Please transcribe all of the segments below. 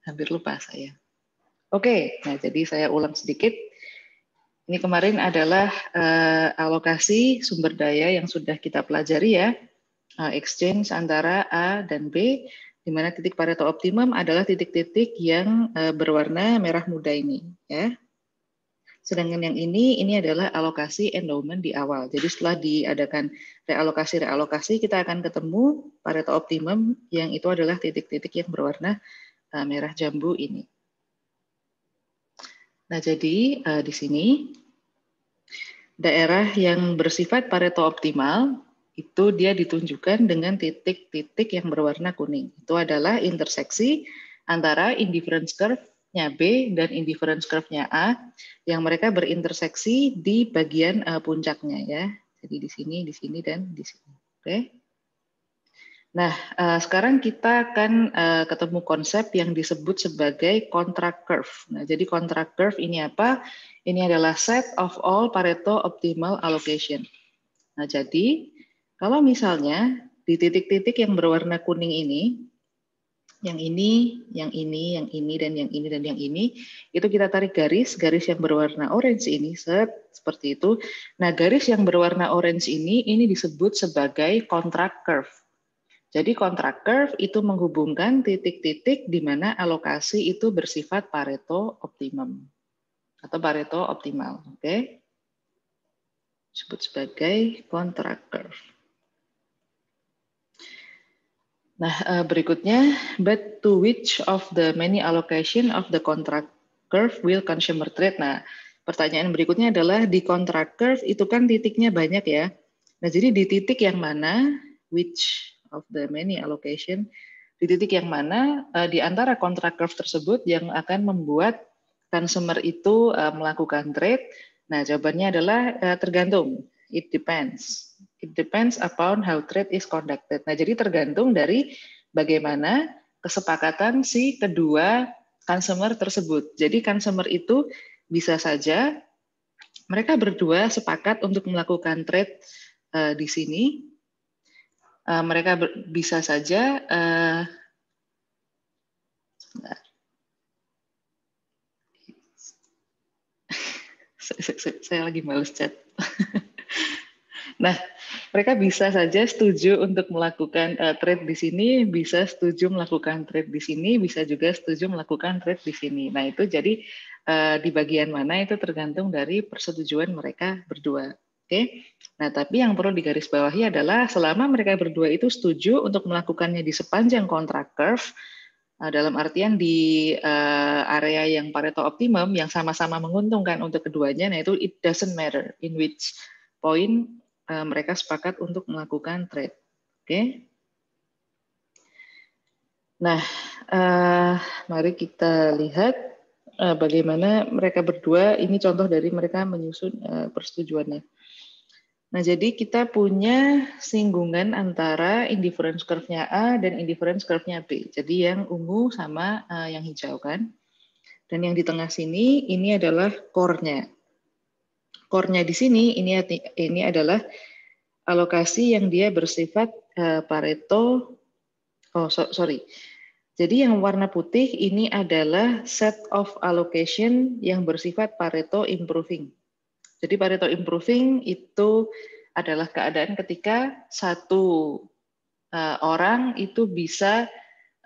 Hampir lupa saya. Oke, nah jadi saya ulang sedikit. Ini kemarin adalah alokasi sumber daya yang sudah kita pelajari ya, exchange antara A dan B, di mana titik Pareto optimum adalah titik-titik yang berwarna merah muda ini, ya. Sedangkan yang ini adalah alokasi endowment di awal. Jadi setelah diadakan realokasi, kita akan ketemu Pareto optimum yang itu adalah titik-titik yang berwarna merah jambu ini. Nah, jadi di sini daerah yang bersifat Pareto optimal itu dia ditunjukkan dengan titik-titik yang berwarna kuning. Itu adalah interseksi antara indifference curve-nya B dan indifference curve-nya A yang mereka berinterseksi di bagian puncaknya ya. Jadi di sini dan di sini. Oke. Nah, sekarang kita akan ketemu konsep yang disebut sebagai contract curve. Nah, jadi contract curve ini apa? Ini adalah set of all Pareto optimal allocation. Nah, jadi kalau misalnya di titik-titik yang berwarna kuning ini, yang ini, yang ini, yang ini, dan yang ini, dan yang ini, itu kita tarik garis yang berwarna orange ini, seperti itu. Nah, garis yang berwarna orange ini disebut sebagai contract curve. Jadi contract curve itu menghubungkan titik-titik di mana alokasi itu bersifat Pareto optimum atau Pareto optimal, oke? Disebut sebagai contract curve. Nah, berikutnya, but to which of the many allocation of the contract curve will consumer trade? Nah, pertanyaan berikutnya adalah di contract curve itu kan titiknya banyak ya. Nah, jadi di titik yang mana, which of the many allocation, di titik yang mana di antara contract curve tersebut yang akan membuat consumer itu melakukan trade? Nah, jawabannya adalah tergantung. It depends. It depends upon how trade is conducted. Nah, jadi tergantung dari bagaimana kesepakatan si kedua consumer tersebut. Jadi consumer itu bisa saja mereka berdua sepakat untuk melakukan trade di sini. Mereka bisa saja saya lagi males chat. Nah, mereka bisa saja setuju untuk melakukan trade di sini, bisa setuju melakukan trade di sini, bisa juga setuju melakukan trade di sini. Nah, itu jadi di bagian mana itu tergantung dari persetujuan mereka berdua. Oke. Nah, tapi yang perlu digarisbawahi adalah selama mereka berdua itu setuju untuk melakukannya di sepanjang contract curve, dalam artian di area yang Pareto optimum yang sama-sama menguntungkan untuk keduanya, nah itu it doesn't matter in which point mereka sepakat untuk melakukan trade. Oke. Nah, mari kita lihat bagaimana mereka berdua, ini contoh dari mereka menyusun persetujuannya. Nah, jadi kita punya singgungan antara indifference curve-nya A dan indifference curve-nya B. Jadi yang ungu sama yang hijau kan. Dan yang di tengah sini ini adalah core-nya. Core-nya di sini ini adalah alokasi yang dia bersifat Pareto. Oh, sorry. Jadi yang warna putih ini adalah set of allocation yang bersifat Pareto improving. Jadi Pareto improving itu adalah keadaan ketika satu orang itu bisa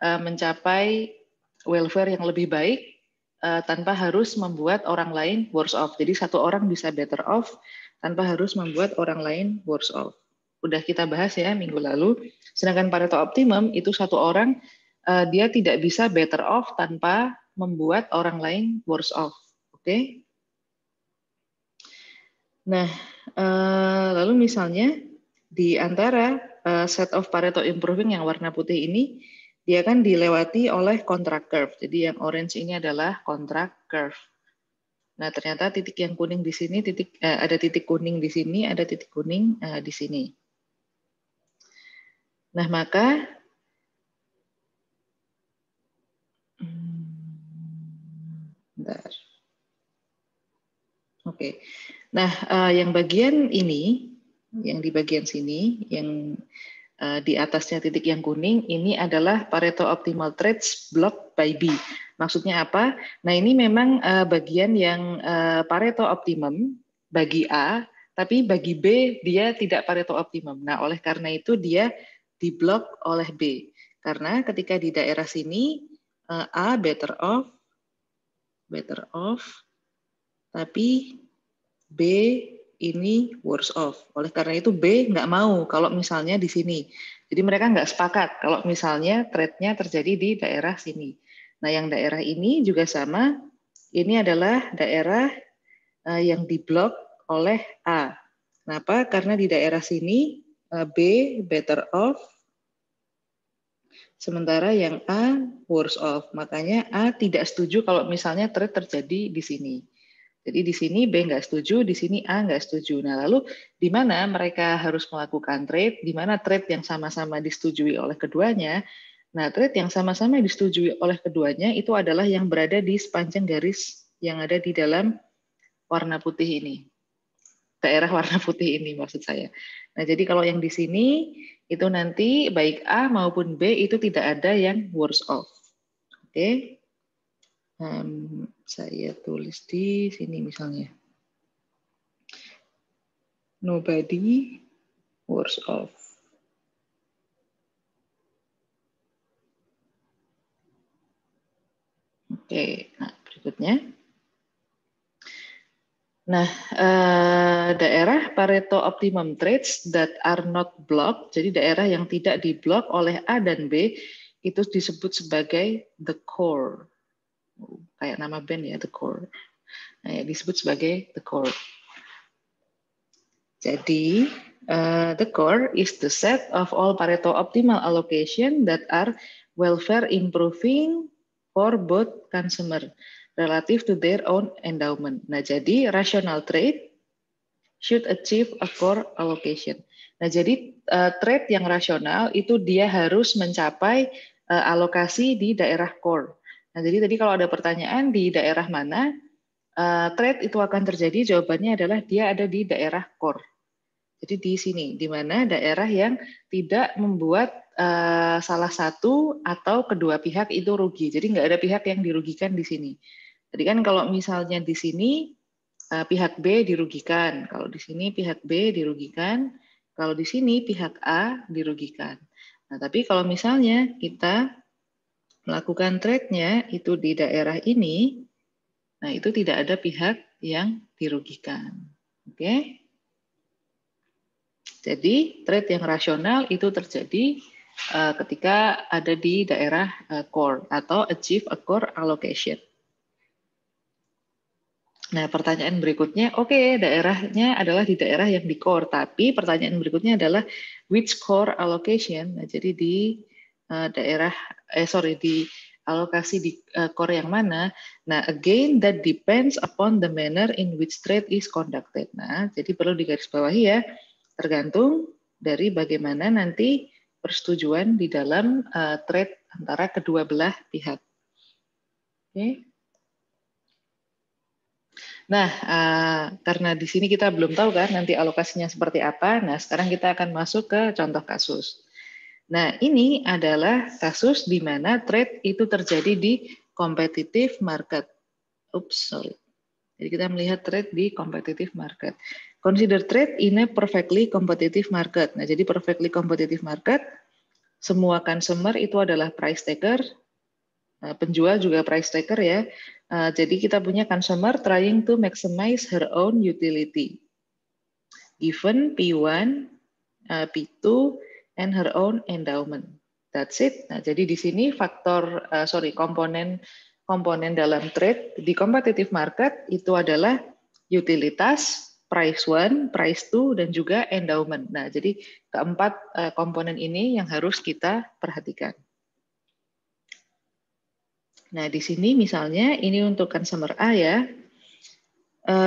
mencapai welfare yang lebih baik tanpa harus membuat orang lain worse off. Jadi satu orang bisa better off tanpa harus membuat orang lain worse off. Udah kita bahas ya minggu lalu. Sedangkan Pareto optimum itu satu orang dia tidak bisa better off tanpa membuat orang lain worse off. Oke? Nah, lalu misalnya di antara set of Pareto improving yang warna putih ini, dia kan dilewati oleh contract curve. Jadi yang orange ini adalah contract curve. Nah, ternyata titik yang kuning di sini, ada titik kuning di sini, ada titik kuning di sini. Nah, maka bentar. Oke. Nah, yang bagian ini, yang di bagian sini, yang di atasnya titik yang kuning, ini adalah Pareto optimal trades blocked by B. Maksudnya apa? Nah, ini memang bagian yang Pareto optimum bagi A, tapi bagi B dia tidak Pareto optimum. Nah, oleh karena itu dia diblok oleh B. Karena ketika di daerah sini A better off, tapi B ini worse off. Oleh karena itu B nggak mau kalau misalnya di sini. Jadi mereka nggak sepakat kalau misalnya trade-nya terjadi di daerah sini. Nah, yang daerah ini juga sama. Ini adalah daerah yang diblok oleh A. Kenapa? Karena di daerah sini B better off, sementara yang A worse off. Makanya A tidak setuju kalau misalnya trade terjadi di sini. Jadi di sini B nggak setuju, di sini A nggak setuju. Nah, lalu di mana mereka harus melakukan trade, di mana trade yang sama-sama disetujui oleh keduanya. Nah, trade yang sama-sama disetujui oleh keduanya itu adalah yang berada di sepanjang garis yang ada di dalam warna putih ini. Daerah warna putih ini maksud saya. Nah, jadi kalau yang di sini itu nanti baik A maupun B itu tidak ada yang worse off. Oke. Saya tulis di sini misalnya. Nobody worse off. Oke, nah berikutnya. Nah, daerah Pareto optimum trades that are not blocked, jadi daerah yang tidak diblok oleh A dan B, itu disebut sebagai the core. Kayak nama band ya, the core. Nah, disebut sebagai the core. Jadi, the core is the set of all Pareto optimal allocation that are welfare improving for both consumer relative to their own endowment. Nah, jadi rational trade should achieve a core allocation. Nah, jadi trade yang rasional itu dia harus mencapai alokasi di daerah core. Nah, jadi tadi kalau ada pertanyaan di daerah mana trade itu akan terjadi, jawabannya adalah dia ada di daerah core. Jadi di sini, di mana daerah yang tidak membuat salah satu atau kedua pihak itu rugi. Jadi nggak ada pihak yang dirugikan di sini. Jadi kan kalau misalnya di sini pihak B dirugikan, kalau di sini pihak B dirugikan, kalau di sini pihak A dirugikan. Nah, tapi kalau misalnya kita melakukan trade-nya itu di daerah ini, nah itu tidak ada pihak yang dirugikan. Oke? Jadi trade yang rasional itu terjadi ketika ada di daerah core atau achieve a core allocation. Nah, pertanyaan berikutnya, oke, daerahnya adalah di daerah yang di core, tapi pertanyaan berikutnya adalah which core allocation? Nah, jadi di daerah, di alokasi di core yang mana? Nah, again that depends upon the manner in which trade is conducted. Nah, jadi perlu digarisbawahi ya, tergantung dari bagaimana nanti persetujuan di dalam trade antara kedua belah pihak. Oke. Nah, karena di sini kita belum tahu kan nanti alokasinya seperti apa. Nah, sekarang kita akan masuk ke contoh kasus. Nah, ini adalah kasus di mana trade itu terjadi di competitive market. Oops, sorry. Jadi kita melihat trade di competitive market. Consider trade in a perfectly competitive market. Nah, jadi perfectly competitive market, semua consumer itu adalah price taker, penjual juga price taker ya. Jadi kita punya consumer trying to maximize her own utility. Given P1, P2, and her own endowment. That's it. Nah, jadi di sini komponen dalam trade di competitive market itu adalah utilitas, price 1, price 2, dan juga endowment. Nah, jadi keempat komponen ini yang harus kita perhatikan. Nah, di sini misalnya ini untuk consumer A ya.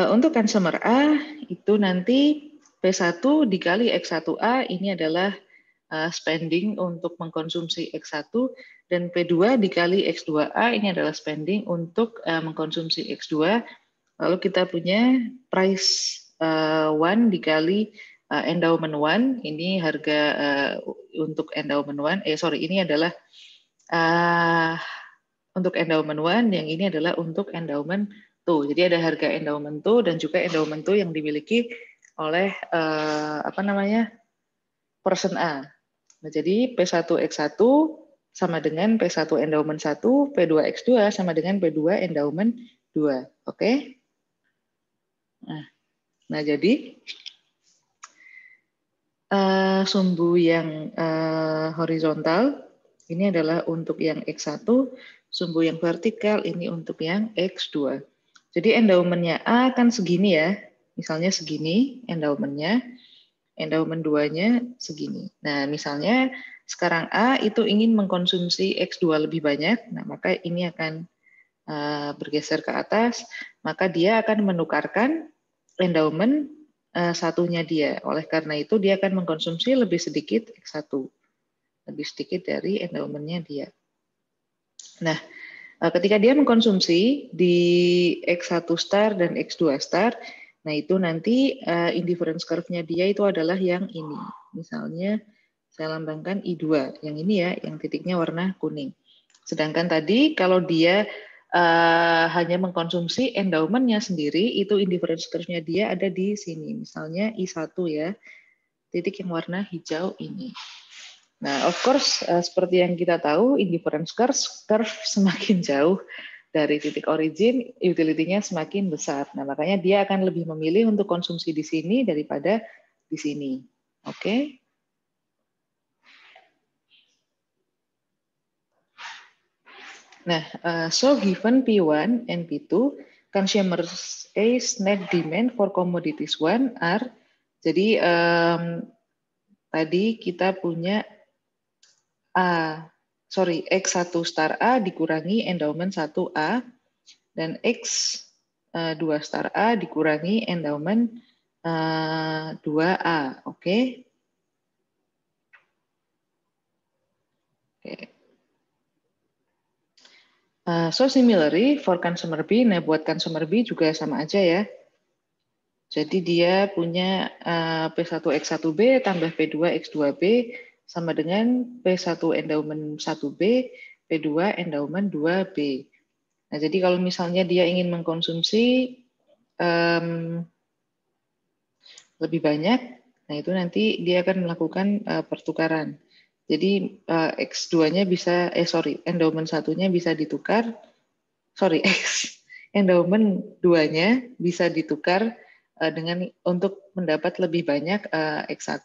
Untuk consumer A itu nanti P1 dikali X1A ini adalah spending untuk mengkonsumsi X1 dan P2 dikali X2A ini adalah spending untuk mengkonsumsi X2. Lalu kita punya price 1 dikali endowment 1, ini harga untuk endowment 1, ini adalah untuk endowment 1, yang ini adalah untuk endowment 2. Jadi ada harga endowment 2 dan juga endowment 2 yang dimiliki oleh person A. Nah, jadi P1X1 sama dengan P1 endowment 1, P2X2 sama dengan P2 endowment 2. Oke? Nah, jadi sumbu yang horizontal ini adalah untuk yang X1, sumbu yang vertikal ini untuk yang X2. Jadi endowmentnya A kan segini ya, misalnya segini endowmentnya, endowment 2-nya segini. Nah, misalnya sekarang A itu ingin mengkonsumsi X2 lebih banyak, nah maka ini akan bergeser ke atas, maka dia akan menukarkan endowment satunya dia. Oleh karena itu dia akan mengkonsumsi lebih sedikit X1. Lebih sedikit dari endowment-nya dia. Nah, ketika dia mengkonsumsi di X1 star dan X2 star, nah itu nanti indifference curve-nya dia itu adalah yang ini. Misalnya saya lambangkan I2, yang ini ya, yang titiknya warna kuning. Sedangkan tadi kalau dia hanya mengkonsumsi endowment-nya sendiri, itu indifference curve-nya dia ada di sini. Misalnya I1 ya, titik yang warna hijau ini. Nah, of course, seperti yang kita tahu, indifference curve semakin jauh dari titik origin, utility-nya semakin besar. Nah, makanya dia akan lebih memilih untuk konsumsi di sini daripada di sini. Oke? Nah, so given P1 and P2, consumers A's net demand for commodities 1 are, jadi tadi kita punya X1 star A dikurangi endowment 1A, dan X2 star A dikurangi endowment 2A. Oke? So similarly for consumer B, nah buat consumer B juga sama aja ya. Jadi dia punya P1X1B tambah P2X2B sama dengan P1 endowment 1B, P2 endowment 2B. Nah, jadi kalau misalnya dia ingin mengkonsumsi lebih banyak, nah itu nanti dia akan melakukan pertukaran. Jadi X2-nya bisa, endowment 1-nya bisa ditukar, endowment 2-nya bisa ditukar dengan untuk mendapat lebih banyak X1.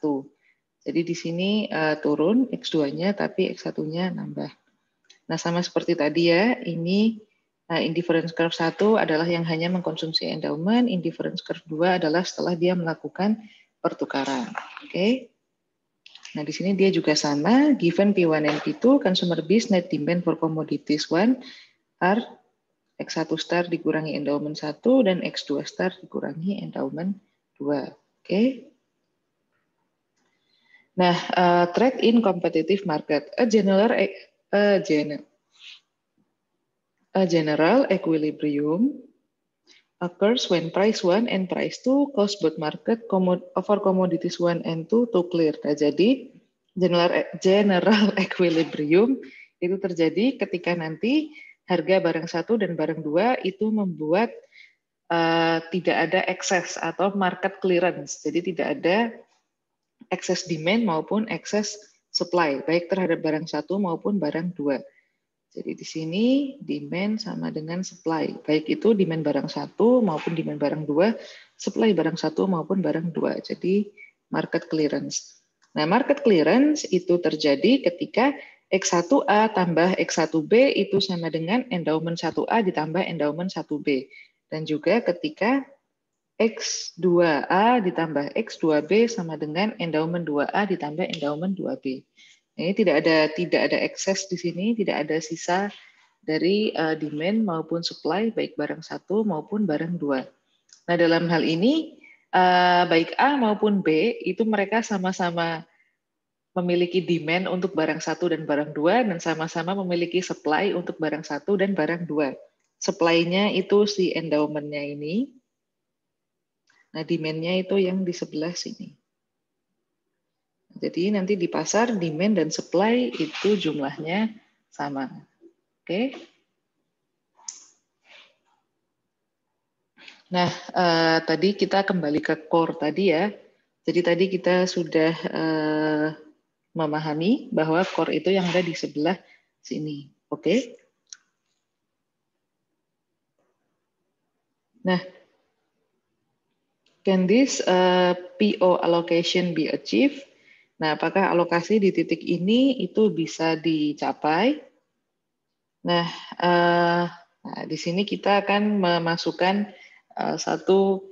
Jadi di sini turun X2-nya, tapi X1-nya nambah. Nah, sama seperti tadi ya, ini indifference curve 1 adalah yang hanya mengkonsumsi endowment, indifference curve 2 adalah setelah dia melakukan pertukaran. Oke. Nah, di sini dia juga sama, given P1 and P2, consumer B's net demand for commodities 1 are X1 star dikurangi endowment 1 dan X2 star dikurangi endowment 2. Oke. Nah, trade in competitive market, a general equilibrium occurs when price 1 and price 2 cause both market for commodities 1 and 2 to clear. Nah, jadi general equilibrium itu terjadi ketika nanti harga barang 1 dan barang 2 itu membuat tidak ada excess atau market clearance. Jadi tidak ada excess demand maupun excess supply, baik terhadap barang 1 maupun barang 2. Jadi di sini demand sama dengan supply, baik itu demand barang 1 maupun demand barang 2, supply barang 1 maupun barang 2. Jadi market clearance. Nah, market clearance itu terjadi ketika X1A tambah X1B itu sama dengan endowment 1A ditambah endowment 1B. Dan juga ketika X2A ditambah X2B sama dengan endowment 2A ditambah endowment 2B. Ini tidak ada excess di sini, tidak ada sisa dari demand maupun supply baik barang 1 maupun barang 2. Nah, dalam hal ini baik A maupun B itu mereka sama-sama memiliki demand untuk barang 1 dan barang 2 dan sama-sama memiliki supply untuk barang 1 dan barang 2. Supply-nya itu si endowment-nya ini. Nah, demand-nya itu yang di sebelah sini. Jadi nanti di pasar demand dan supply itu jumlahnya sama. Oke. Nah, tadi kita kembali ke core tadi ya. Jadi tadi kita sudah memahami bahwa core itu yang ada di sebelah sini. Oke? Nah, can this PO allocation be achieved? Nah, apakah alokasi di titik ini itu bisa dicapai? Nah, di sini kita akan memasukkan satu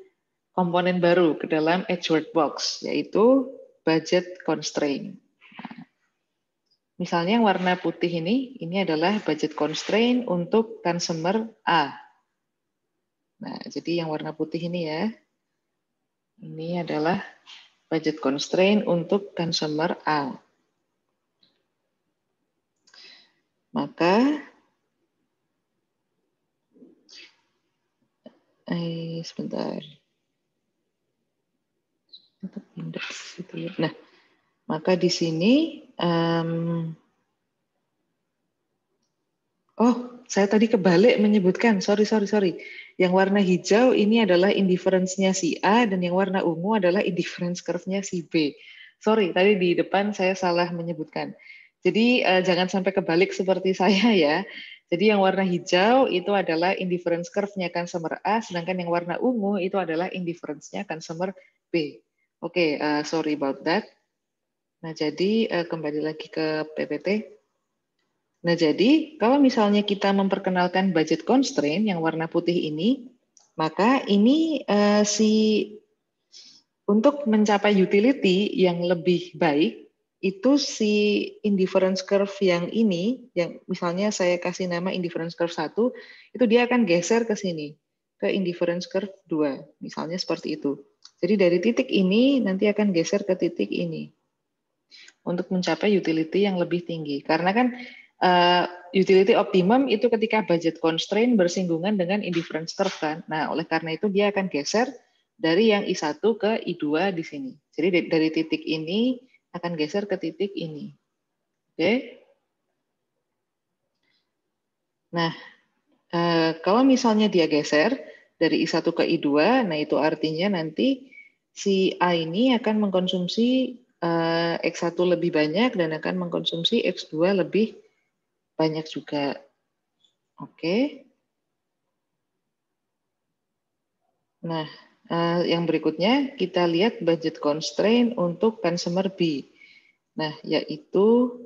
komponen baru ke dalam Edgeworth Box, yaitu budget constraint. Misalnya yang warna putih ini adalah budget constraint untuk customer A. Nah, jadi yang warna putih ini ya, ini adalah budget constraint untuk customer A. Maka, sebentar. Nah, maka di sini, oh, saya tadi kebalik menyebutkan, sorry. Yang warna hijau ini adalah indifference-nya si A, dan yang warna ungu adalah indifference curve-nya si B. Sorry, tadi di depan saya salah menyebutkan. Jadi jangan sampai kebalik seperti saya ya. Jadi yang warna hijau itu adalah indifference curve-nya customer A, sedangkan yang warna ungu itu adalah indifference-nya customer B. Oke, sorry about that. Nah, jadi kembali lagi ke PPT. Nah, jadi kalau misalnya kita memperkenalkan budget constraint yang warna putih ini, maka ini untuk mencapai utility yang lebih baik, itu si indifference curve yang ini, yang misalnya saya kasih nama indifference curve 1, itu dia akan geser ke sini, ke indifference curve 2, misalnya seperti itu. Jadi dari titik ini nanti akan geser ke titik ini untuk mencapai utility yang lebih tinggi. Karena kan utility optimum itu ketika budget constraint bersinggungan dengan indifference curve kan. Nah, oleh karena itu dia akan geser dari yang I1 ke I2 di sini. Jadi dari titik ini akan geser ke titik ini. Oke. Nah, kalau misalnya dia geser dari I1 ke I2, nah itu artinya nanti si A ini akan mengkonsumsi X1 lebih banyak dan akan mengkonsumsi X2 lebih banyak juga. Oke. Nah, yang berikutnya kita lihat budget constraint untuk customer B. Nah, yaitu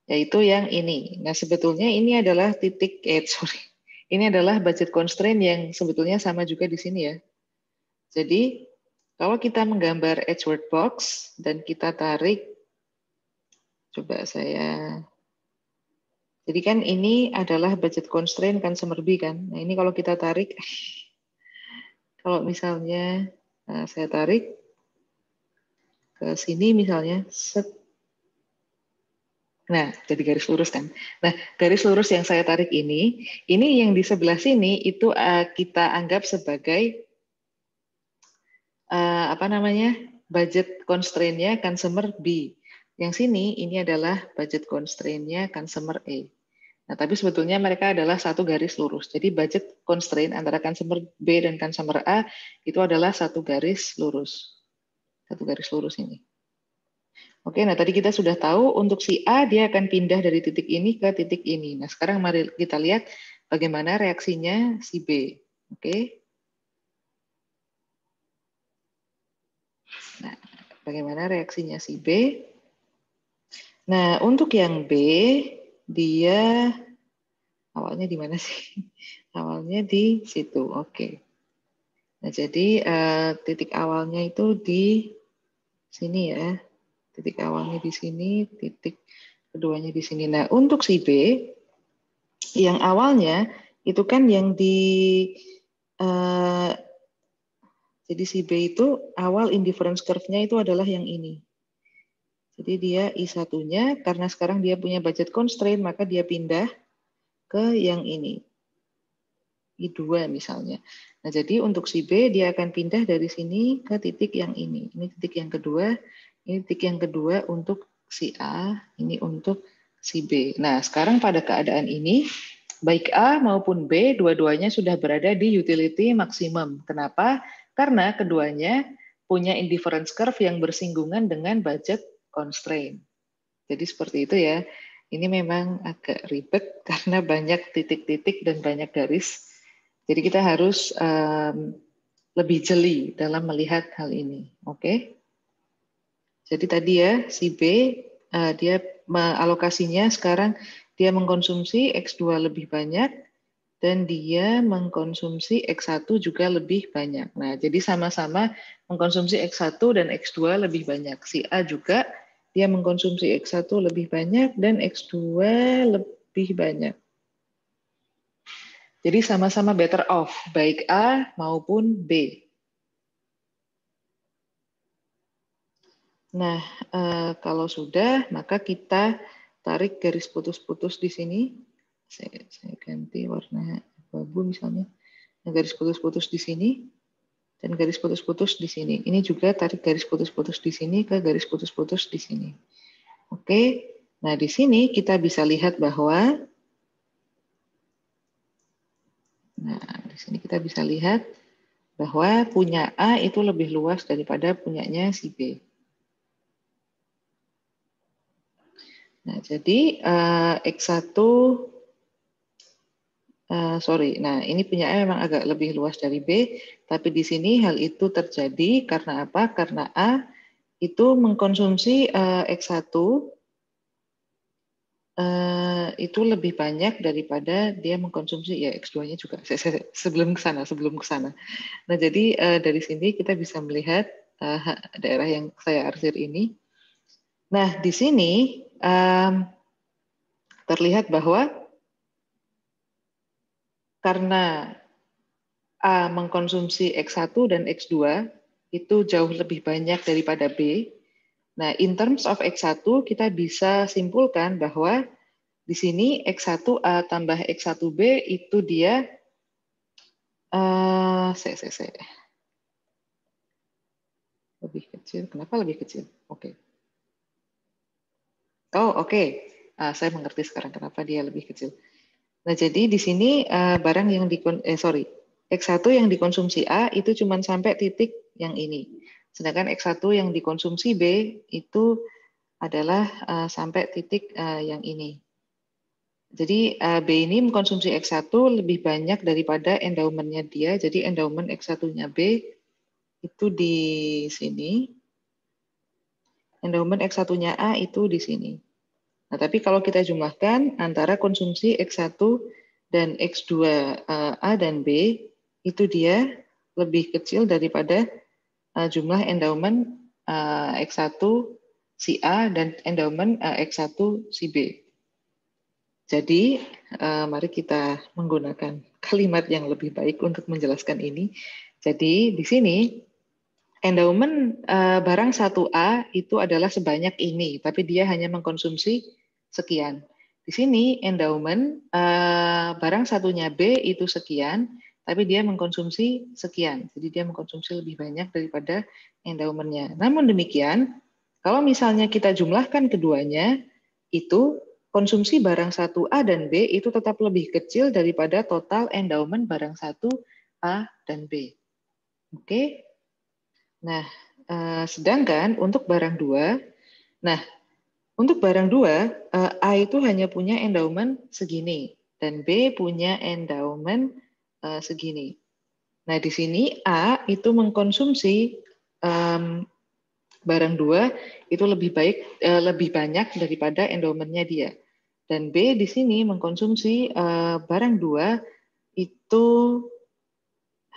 yaitu yang ini. Nah, sebetulnya ini adalah ini adalah budget constraint yang sebetulnya sama juga di sini ya. Jadi, kalau kita menggambar Edgeworth box dan kita tarik, coba saya. Jadi kan ini adalah budget constraint customer B kan. Nah, ini kalau kita tarik, kalau misalnya saya tarik ke sini misalnya, set. Nah, jadi garis lurus kan. Nah, garis lurus yang saya tarik ini yang di sebelah sini itu kita anggap sebagai budget constraint-nya customer B. Yang sini ini adalah budget constraint-nya customer A. Nah, tapi sebetulnya mereka adalah satu garis lurus. Jadi budget constraint antara customer B dan customer A itu adalah satu garis lurus. Satu garis lurus ini. Oke, nah tadi kita sudah tahu untuk si A dia akan pindah dari titik ini ke titik ini. Nah, sekarang mari kita lihat bagaimana reaksinya si B. Oke. Nah, bagaimana reaksinya si B? Nah, untuk yang B, dia awalnya di mana sih? Awalnya di situ. Oke. Nah, jadi titik awalnya itu di sini ya. Titik awalnya di sini, titik keduanya di sini. Nah, untuk si B, yang awalnya itu kan yang jadi si B itu awal indifference curve-nya itu adalah yang ini. Jadi dia I1-nya karena sekarang dia punya budget constraint maka dia pindah ke yang ini. I2 misalnya. Nah, jadi untuk si B dia akan pindah dari sini ke titik yang ini. Ini titik yang kedua, ini titik yang kedua untuk si A, ini untuk si B. Nah, sekarang pada keadaan ini Baik A maupun B, dua-duanya sudah berada di utility maksimum. Kenapa? Karena keduanya punya indifference curve yang bersinggungan dengan budget constraint. Jadi seperti itu ya. Ini memang agak ribet karena banyak titik-titik dan banyak garis. Jadi kita harus lebih jeli dalam melihat hal ini. Oke? Jadi tadi ya, si B, dia alokasinya sekarang dia mengkonsumsi X2 lebih banyak, dan dia mengkonsumsi X1 juga lebih banyak. Nah, jadi sama-sama mengkonsumsi X1 dan X2 lebih banyak. Si A juga dia mengkonsumsi X1 lebih banyak dan X2 lebih banyak. Jadi sama-sama better off, baik A maupun B. Nah, kalau sudah, maka kita tarik garis putus-putus di sini. Saya ganti warna abu-abu misalnya. Nah, garis putus-putus di sini. Dan garis putus-putus di sini. Ini juga tarik garis putus-putus di sini ke garis putus-putus di sini. Oke, nah di sini kita bisa lihat bahwa, punya A itu lebih luas daripada punyanya si B. Nah, jadi X1, nah ini punya A memang agak lebih luas dari B, tapi di sini hal itu terjadi karena apa? Karena A itu mengkonsumsi X1 itu lebih banyak daripada dia mengkonsumsi ya X2-nya juga. Sebelum ke sana. Nah, jadi dari sini kita bisa melihat daerah yang saya arsir ini. Nah, di sini terlihat bahwa karena A mengkonsumsi X1 dan X2 itu jauh lebih banyak daripada B. Nah, in terms of X1 kita bisa simpulkan bahwa di sini X1A tambah X1B itu dia lebih kecil. Kenapa lebih kecil? Oke. Oke. Saya mengerti sekarang kenapa dia lebih kecil. Nah, jadi di sini barang yang X1 yang dikonsumsi A itu cuma sampai titik yang ini. Sedangkan X1 yang dikonsumsi B itu adalah sampai titik yang ini. Jadi B ini mengkonsumsi X1 lebih banyak daripada endowment-nya dia. Jadi endowment X1-nya B itu di sini. Endowment X1-nya A itu di sini. Nah, tapi kalau kita jumlahkan antara konsumsi X1 dan X2 A dan B, itu dia lebih kecil daripada jumlah endowment X1 si A dan endowment X1 si B. Jadi, mari kita menggunakan kalimat yang lebih baik untuk menjelaskan ini. Jadi, di sini, endowment barang 1A itu adalah sebanyak ini, tapi dia hanya mengkonsumsi sekian. Di sini, endowment barang satunya B itu sekian, tapi dia mengkonsumsi sekian. Jadi, dia mengkonsumsi lebih banyak daripada endowment-nya. Namun demikian, kalau misalnya kita jumlahkan keduanya, itu konsumsi barang 1A dan B itu tetap lebih kecil daripada total endowment barang 1A dan B. Oke. Nah, sedangkan untuk barang 2, untuk barang 2, A itu hanya punya endowment segini dan B punya endowment segini. Nah, di sini A itu mengkonsumsi barang 2 itu lebih banyak daripada endowment-nya dia. Dan B di sini mengkonsumsi barang 2 itu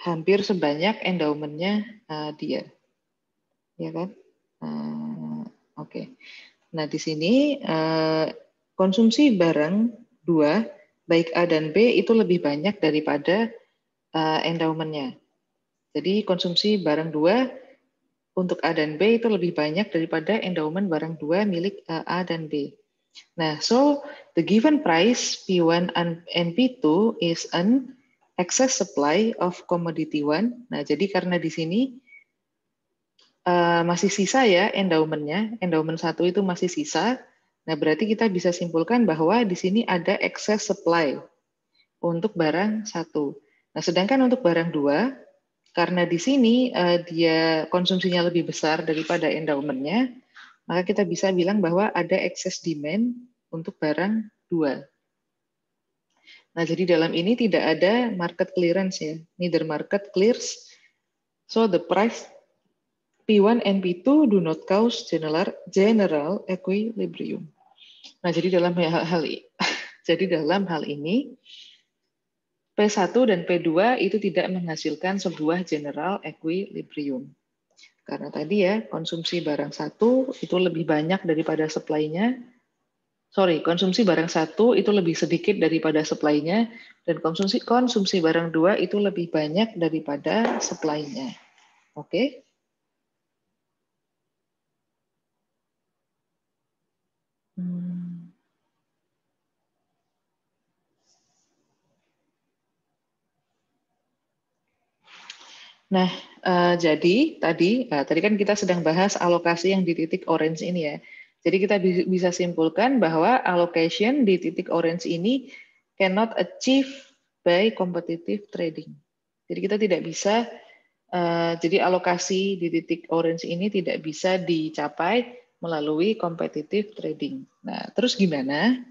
hampir sebanyak endowment-nya dia. Ya kan? Oke. Nah, di sini konsumsi barang 2, baik A dan B itu lebih banyak daripada endowment-nya. Jadi konsumsi barang 2 untuk A dan B itu lebih banyak daripada endowment barang 2 milik A dan B. Nah, so the given price P1 and P2 is an excess supply of commodity 1. Nah, jadi karena di sini masih sisa ya endowment-nya, endowment 1 itu masih sisa. Nah, berarti kita bisa simpulkan bahwa di sini ada excess supply. untuk barang 1. Nah, sedangkan untuk barang 2, karena di sini dia konsumsinya lebih besar daripada endowment-nya, maka kita bisa bilang bahwa ada excess demand untuk barang 2. Nah, jadi dalam ini tidak ada market clearance ya. Neither market clears, so the price P1 and P2 do not cause general equilibrium. Nah, jadi dalam hal ini P1 dan P2 itu tidak menghasilkan sebuah general equilibrium. Karena tadi ya, konsumsi barang 1 itu lebih banyak daripada supply-nya. Konsumsi barang 1 itu lebih sedikit daripada supply-nya, dan konsumsi barang 2 itu lebih banyak daripada supply-nya. Oke? Nah, jadi tadi kan kita sedang bahas alokasi yang di titik orange ini ya. Jadi kita bisa simpulkan bahwa allocation di titik orange ini cannot achieve by competitive trading. Jadi kita tidak bisa, jadi alokasi di titik orange ini tidak bisa dicapai melalui competitive trading. Nah, terus gimana?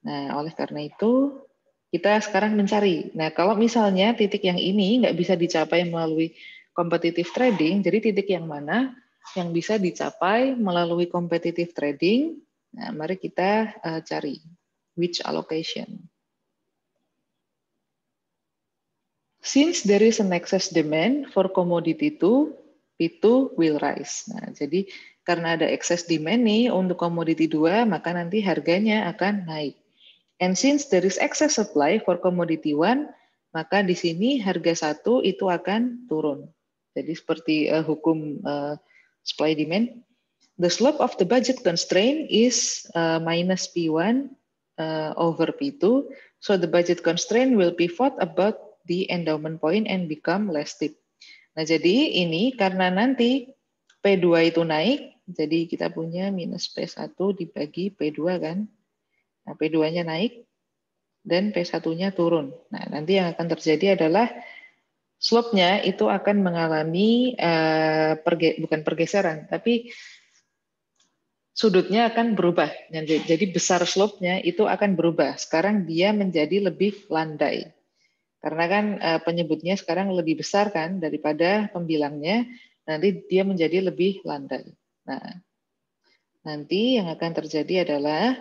Nah, oleh karena itu kita sekarang mencari. Nah, kalau misalnya titik yang ini nggak bisa dicapai melalui competitive trading, jadi titik yang mana yang bisa dicapai melalui competitive trading? Nah, mari kita cari which allocation. Since there is an excess demand for commodity 2, P2 will rise. Nah, jadi karena ada excess demand nih untuk komoditi 2, maka nanti harganya akan naik. And since there is excess supply for commodity 1, maka di sini harga 1 itu akan turun. Jadi seperti hukum supply demand. The slope of the budget constraint is minus P1 over P2. So the budget constraint will pivot about the endowment point and become less steep. Nah, jadi ini karena nanti P2 itu naik, jadi kita punya minus P1 dibagi P2 kan. Nah, P2-nya naik, dan P1-nya turun. Nah, nanti yang akan terjadi adalah slope-nya itu akan mengalami bukan pergeseran, tapi sudutnya akan berubah. Jadi besar slope-nya itu akan berubah. Sekarang dia menjadi lebih landai. Karena kan penyebutnya sekarang lebih besar kan daripada pembilangnya, nanti dia menjadi lebih landai. Nah, nanti yang akan terjadi adalah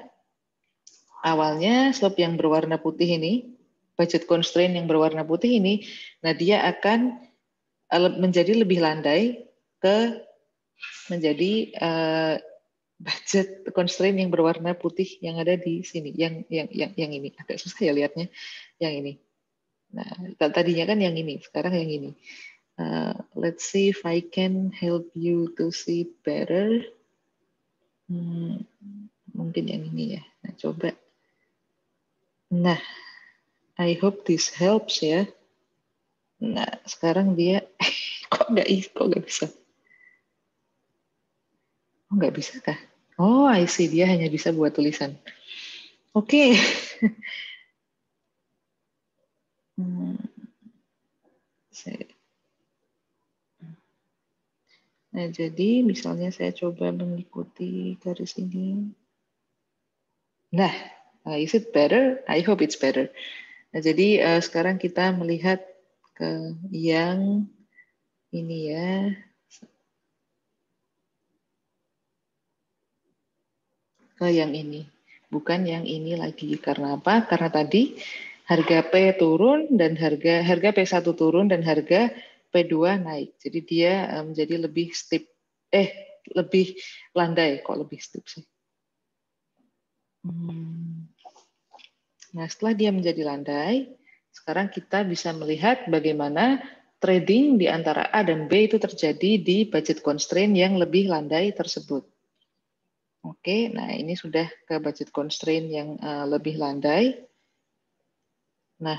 awalnya slope yang berwarna putih ini, budget constraint yang berwarna putih ini, nah dia akan menjadi lebih landai ke menjadi budget constraint yang berwarna putih yang ada di sini, yang ini agak susah ya lihatnya, yang ini. Nah, tadinya kan yang ini, sekarang yang ini. Let's see if I can help you to see better. Mungkin yang ini ya. Nah, coba. Nah, I hope this helps ya. Nah, sekarang dia kok nggak bisa? Oh, nggak bisa kah? Oh, I see, dia hanya bisa buat tulisan. Oke. Nah, jadi misalnya saya coba mengikuti garis ini. Nah, is it better? I hope it's better. Nah, jadi sekarang kita melihat ke yang ini ya. Ke yang ini. Bukan yang ini lagi. Karena apa? Karena tadi harga P turun dan harga P1 turun dan harga P2 naik. Jadi dia menjadi lebih steep. Lebih landai. Kok lebih steep sih? Nah, setelah dia menjadi landai, sekarang kita bisa melihat bagaimana trading di antara A dan B itu terjadi di budget constraint yang lebih landai tersebut. Oke, nah ini sudah ke budget constraint yang lebih landai. Nah,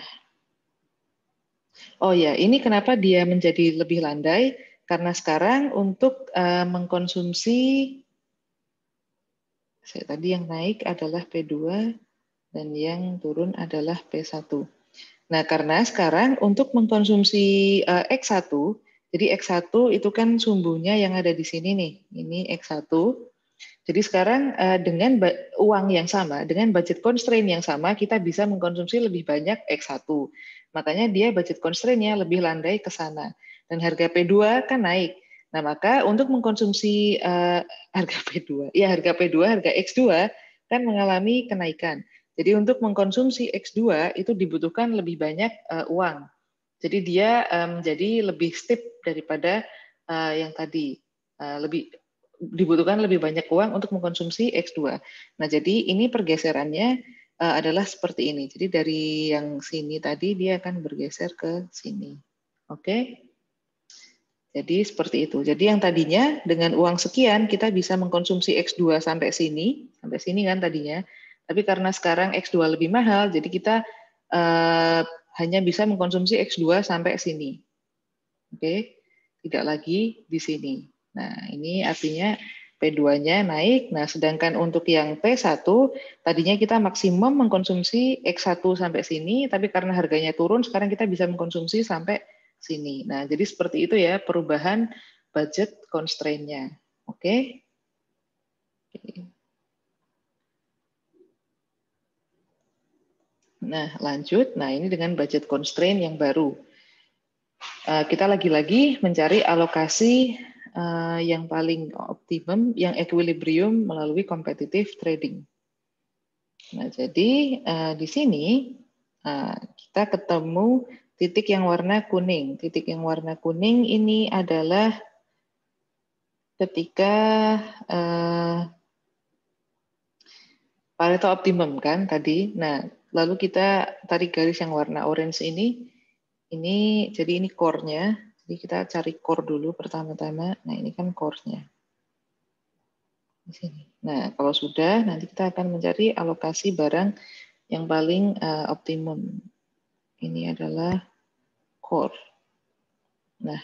oh ya, ini kenapa dia menjadi lebih landai? Karena sekarang untuk mengkonsumsi, tadi yang naik adalah P2, dan yang turun adalah P1. Nah, karena sekarang untuk mengkonsumsi X1, jadi X1 itu kan sumbunya yang ada di sini nih, ini X1. Jadi sekarang dengan uang yang sama, dengan budget constraint yang sama, kita bisa mengkonsumsi lebih banyak X1. Makanya dia budget constraint-nya lebih landai ke sana. Dan harga P2 kan naik. Nah, maka untuk mengkonsumsi harga P2, ya harga P2, harga X2 kan mengalami kenaikan. Jadi untuk mengkonsumsi X2 itu dibutuhkan lebih banyak uang. Jadi dia menjadi lebih steep daripada yang tadi. Lebih dibutuhkan lebih banyak uang untuk mengkonsumsi X2. Nah, jadi ini pergeserannya adalah seperti ini. Jadi dari yang sini tadi dia akan bergeser ke sini. Oke? Jadi seperti itu. Jadi yang tadinya dengan uang sekian kita bisa mengkonsumsi X2 sampai sini kan tadinya. Tapi karena sekarang X2 lebih mahal, jadi kita hanya bisa mengkonsumsi X2 sampai sini. Oke? Tidak lagi di sini. Nah, ini artinya P2-nya naik. Nah, sedangkan untuk yang P1, tadinya kita maksimum mengkonsumsi X1 sampai sini, tapi karena harganya turun, sekarang kita bisa mengkonsumsi sampai sini. Nah, jadi seperti itu ya perubahan budget constraint-nya. Oke? Nah, lanjut. Nah, ini dengan budget constraint yang baru. Kita lagi-lagi mencari alokasi yang paling optimum, yang equilibrium melalui competitive trading. Nah, jadi di sini kita ketemu titik yang warna kuning. Titik yang warna kuning ini adalah ketika Pareto optimum kan tadi. Nah, lalu kita tarik garis yang warna orange ini jadi ini core-nya. Jadi kita cari core dulu pertama-tama. Nah, ini kan core-nya. Di sini. Nah, kalau sudah, nanti kita akan mencari alokasi barang yang paling optimum. Ini adalah core. Nah,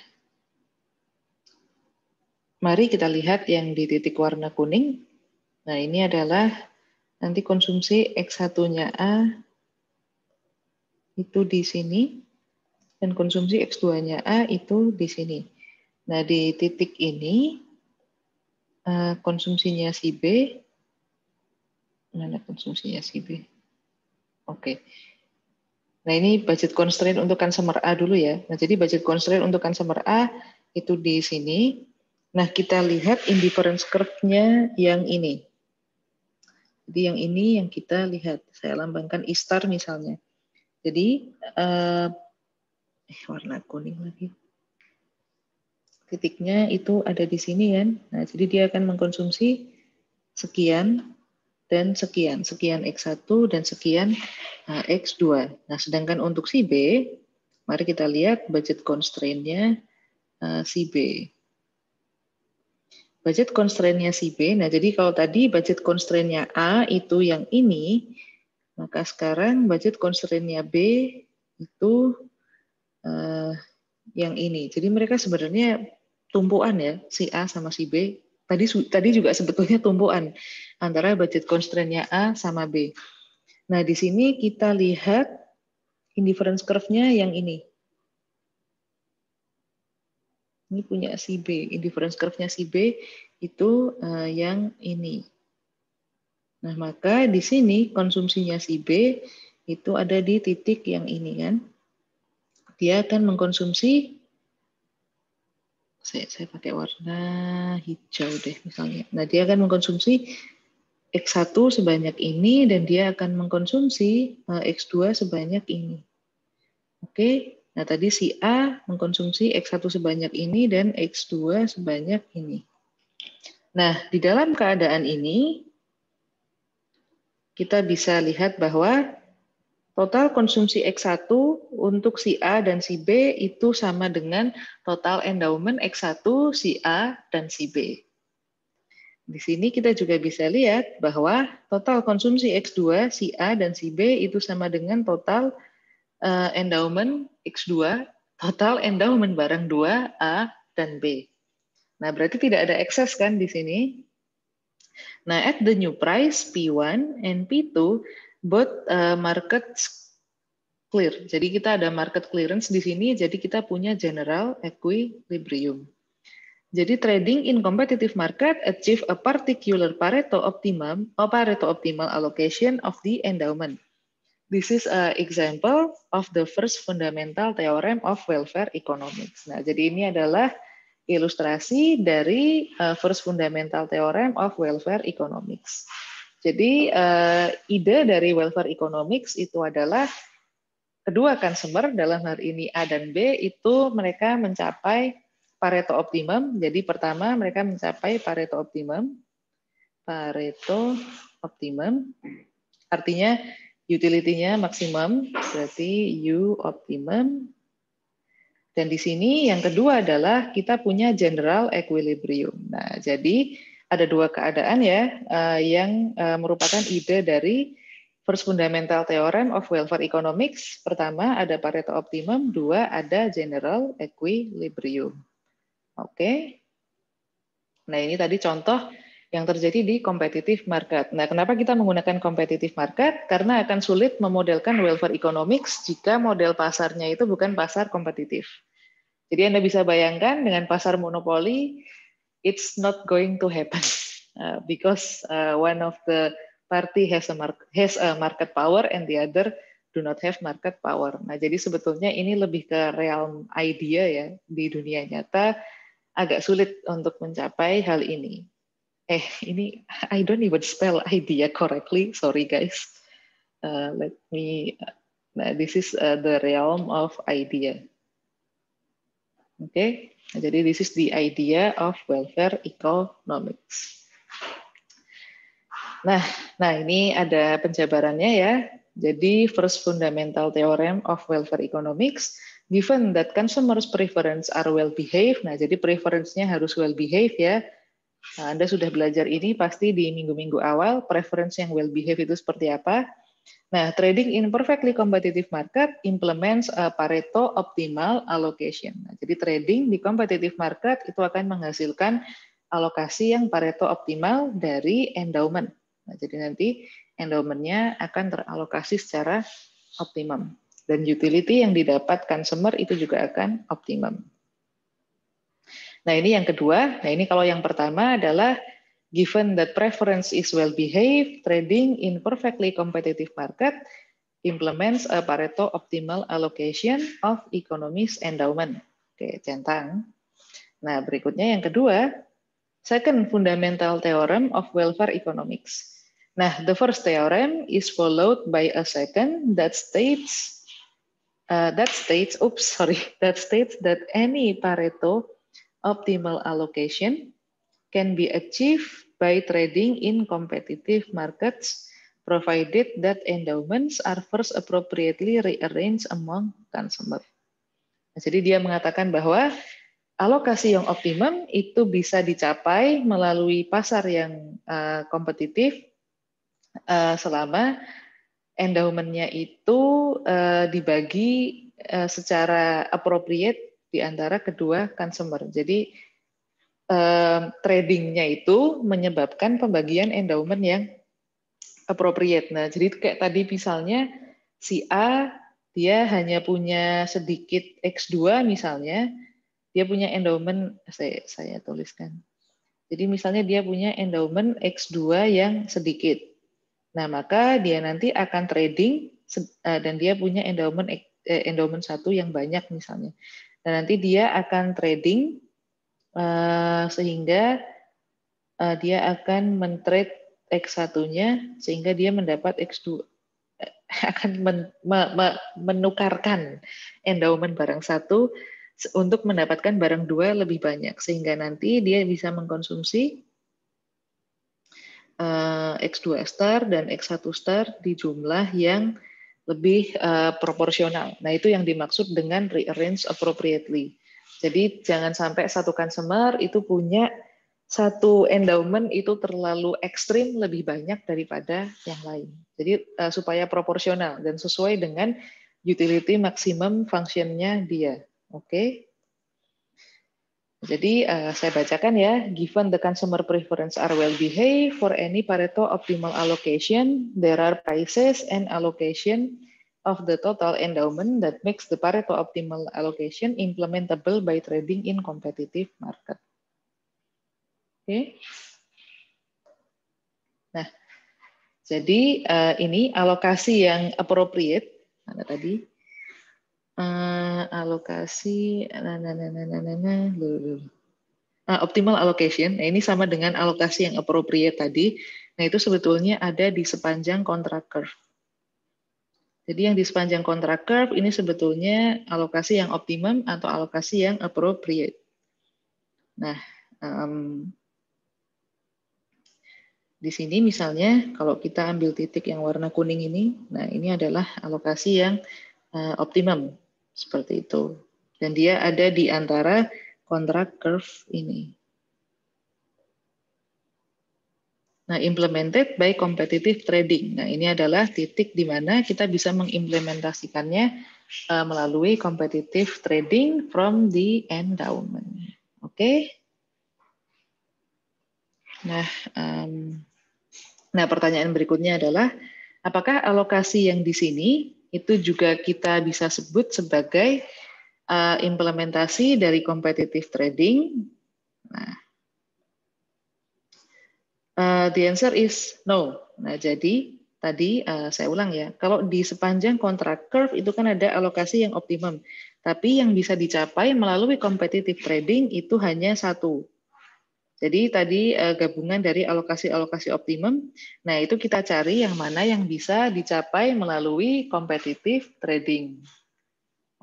mari kita lihat yang di titik warna kuning. Nah, ini adalah nanti konsumsi X1-nya A itu di sini. Dan konsumsi X2-nya A itu di sini. Nah, di titik ini, konsumsinya si B, mana konsumsinya si B? Oke. Nah, ini budget constraint untuk customer A dulu ya. Nah, jadi budget constraint untuk customer A itu di sini. Nah, kita lihat indifference curve-nya yang ini. Jadi yang ini yang kita lihat. Saya lambangkan I star misalnya. Jadi, warna kuning lagi. Titiknya itu ada di sini kan. Nah, jadi dia akan mengkonsumsi sekian dan sekian. Sekian X1 dan sekian X2. Nah, sedangkan untuk si B, mari kita lihat budget constraint-nya si B. Budget constraint-nya si B, nah jadi kalau tadi budget constraint-nya A itu yang ini, maka sekarang budget constraint-nya B itu yang ini. Jadi mereka sebenarnya tumpuan ya, si A sama si B. Tadi juga sebetulnya tumpuan antara budget constraint-nya A sama B. Nah, di sini kita lihat indifference curve-nya yang ini. Ini punya si B, indifference curve-nya si B itu yang ini. Nah, maka di sini konsumsinya si B itu ada di titik yang ini kan. Dia akan mengkonsumsi, saya pakai warna hijau deh misalnya. Nah, dia akan mengkonsumsi X1 sebanyak ini dan dia akan mengkonsumsi X2 sebanyak ini. Oke, nah tadi si A mengkonsumsi X1 sebanyak ini dan X2 sebanyak ini. Nah, di dalam keadaan ini, kita bisa lihat bahwa total konsumsi X1 untuk si A dan si B itu sama dengan total endowment X1, si A, dan si B. Di sini kita juga bisa lihat bahwa total konsumsi X2, si A, dan si B itu sama dengan total endowment X2, total endowment barang 2, A, dan B. Nah, berarti tidak ada ekses kan di sini. Nah, at the new price, P1 and P2, both markets clear. Jadi kita ada market clearance di sini, jadi kita punya general equilibrium. Jadi trading in competitive market achieve a particular Pareto optimum or Pareto optimal allocation of the endowment. This is an example of the first fundamental theorem of welfare economics. Nah, jadi ini adalah ilustrasi dari first fundamental theorem of welfare economics. Jadi ide dari welfare economics itu adalah kedua consumer, dalam hal ini A dan B, itu mereka mencapai Pareto optimum. Jadi pertama mereka mencapai Pareto optimum. Pareto optimum artinya utility-nya maksimum, berarti U optimum. Dan di sini yang kedua adalah kita punya general equilibrium. Nah, jadi ada dua keadaan ya yang merupakan ide dari first fundamental theorem of welfare economics. Pertama ada Pareto optimum, dua ada general equilibrium. Oke. Nah, ini tadi contoh yang terjadi di competitive market. Nah, kenapa kita menggunakan competitive market? Karena akan sulit memodelkan welfare economics jika model pasarnya itu bukan pasar kompetitif. Jadi Anda bisa bayangkan dengan pasar monopoli, it's not going to happen because one of the party has a market power and the other do not have market power. Nah, jadi sebetulnya ini lebih ke realm idea ya, di dunia nyata agak sulit untuk mencapai hal ini. Ini I don't even spell idea correctly, sorry guys. Let me. This is the realm of idea. Oke, jadi this is the idea of welfare economics. Nah, ini ada penjabarannya ya. Jadi first fundamental theorem of welfare economics, given that consumers' preference are well behaved. Nah, jadi preference-nya harus well behaved ya. Nah, Anda sudah belajar ini pasti di minggu-minggu awal, preference yang well behave itu seperti apa. Nah, trading in perfectly competitive market implements a Pareto optimal allocation. Nah, jadi trading di competitive market itu akan menghasilkan alokasi yang Pareto optimal dari endowment. Nah, jadi nanti endowment-nya akan teralokasi secara optimum. Dan utility yang didapat consumer itu juga akan optimum. Nah, ini yang kedua. Nah, ini kalau yang pertama adalah given that preference is well behaved, trading in perfectly competitive market implements a Pareto optimal allocation of economy's endowment. Oke, centang. Nah, berikutnya yang kedua, second fundamental theorem of welfare economics. Nah, the first theorem is followed by a second that states that any Pareto optimal allocation can be achieved by trading in competitive markets provided that endowments are first appropriately rearranged among consumers. Nah, jadi dia mengatakan bahwa alokasi yang optimum itu bisa dicapai melalui pasar yang kompetitif selama endowment-nya itu dibagi secara appropriate di antara kedua consumer. Jadi tradingnya itu menyebabkan pembagian endowment yang appropriate. Nah, jadi kayak tadi misalnya si A dia hanya punya sedikit X2 misalnya, dia punya endowment, saya tuliskan. Jadi misalnya dia punya endowment X2 yang sedikit. Nah, maka dia nanti akan trading dan dia punya endowment 1 yang banyak misalnya. Dan nanti dia akan trading sehingga dia akan men-trade X1-nya sehingga dia mendapat X2 akan menukarkan endowment barang 1 untuk mendapatkan barang 2 lebih banyak sehingga nanti dia bisa mengkonsumsi X2 star dan X1 star di jumlah yang lebih proporsional. Nah, itu yang dimaksud dengan rearrange appropriately. Jadi jangan sampai satu consumer itu punya satu endowment itu terlalu ekstrim lebih banyak daripada yang lain. Jadi supaya proporsional dan sesuai dengan utility maksimum functionnya dia. Oke. Jadi saya bacakan ya, given the consumer preference are well behaved for any Pareto optimal allocation, there are prices and allocation of the total endowment that makes the Pareto optimal allocation implementable by trading in competitive market. Oke. Nah, jadi ini alokasi yang appropriate, mana tadi? Alokasi, optimal allocation. Nah, ini sama dengan alokasi yang appropriate tadi. Nah, itu sebetulnya ada di sepanjang contract curve. Jadi yang di sepanjang contract curve ini sebetulnya alokasi yang optimum atau alokasi yang appropriate. Nah, di sini misalnya kalau kita ambil titik yang warna kuning ini, nah ini adalah alokasi yang optimum seperti itu. Dan dia ada di antara contract curve ini. Nah, implemented by competitive trading. Nah, ini adalah titik di mana kita bisa mengimplementasikannya melalui competitive trading from the endowment. Oke. Nah, pertanyaan berikutnya adalah, apakah alokasi yang di sini itu juga kita bisa sebut sebagai implementasi dari competitive trading? Nah, the answer is no. Nah, jadi tadi saya ulang ya, kalau di sepanjang contract curve itu kan ada alokasi yang optimum, tapi yang bisa dicapai melalui competitive trading itu hanya satu. Jadi tadi gabungan dari alokasi-alokasi optimum, nah itu kita cari yang mana yang bisa dicapai melalui competitive trading.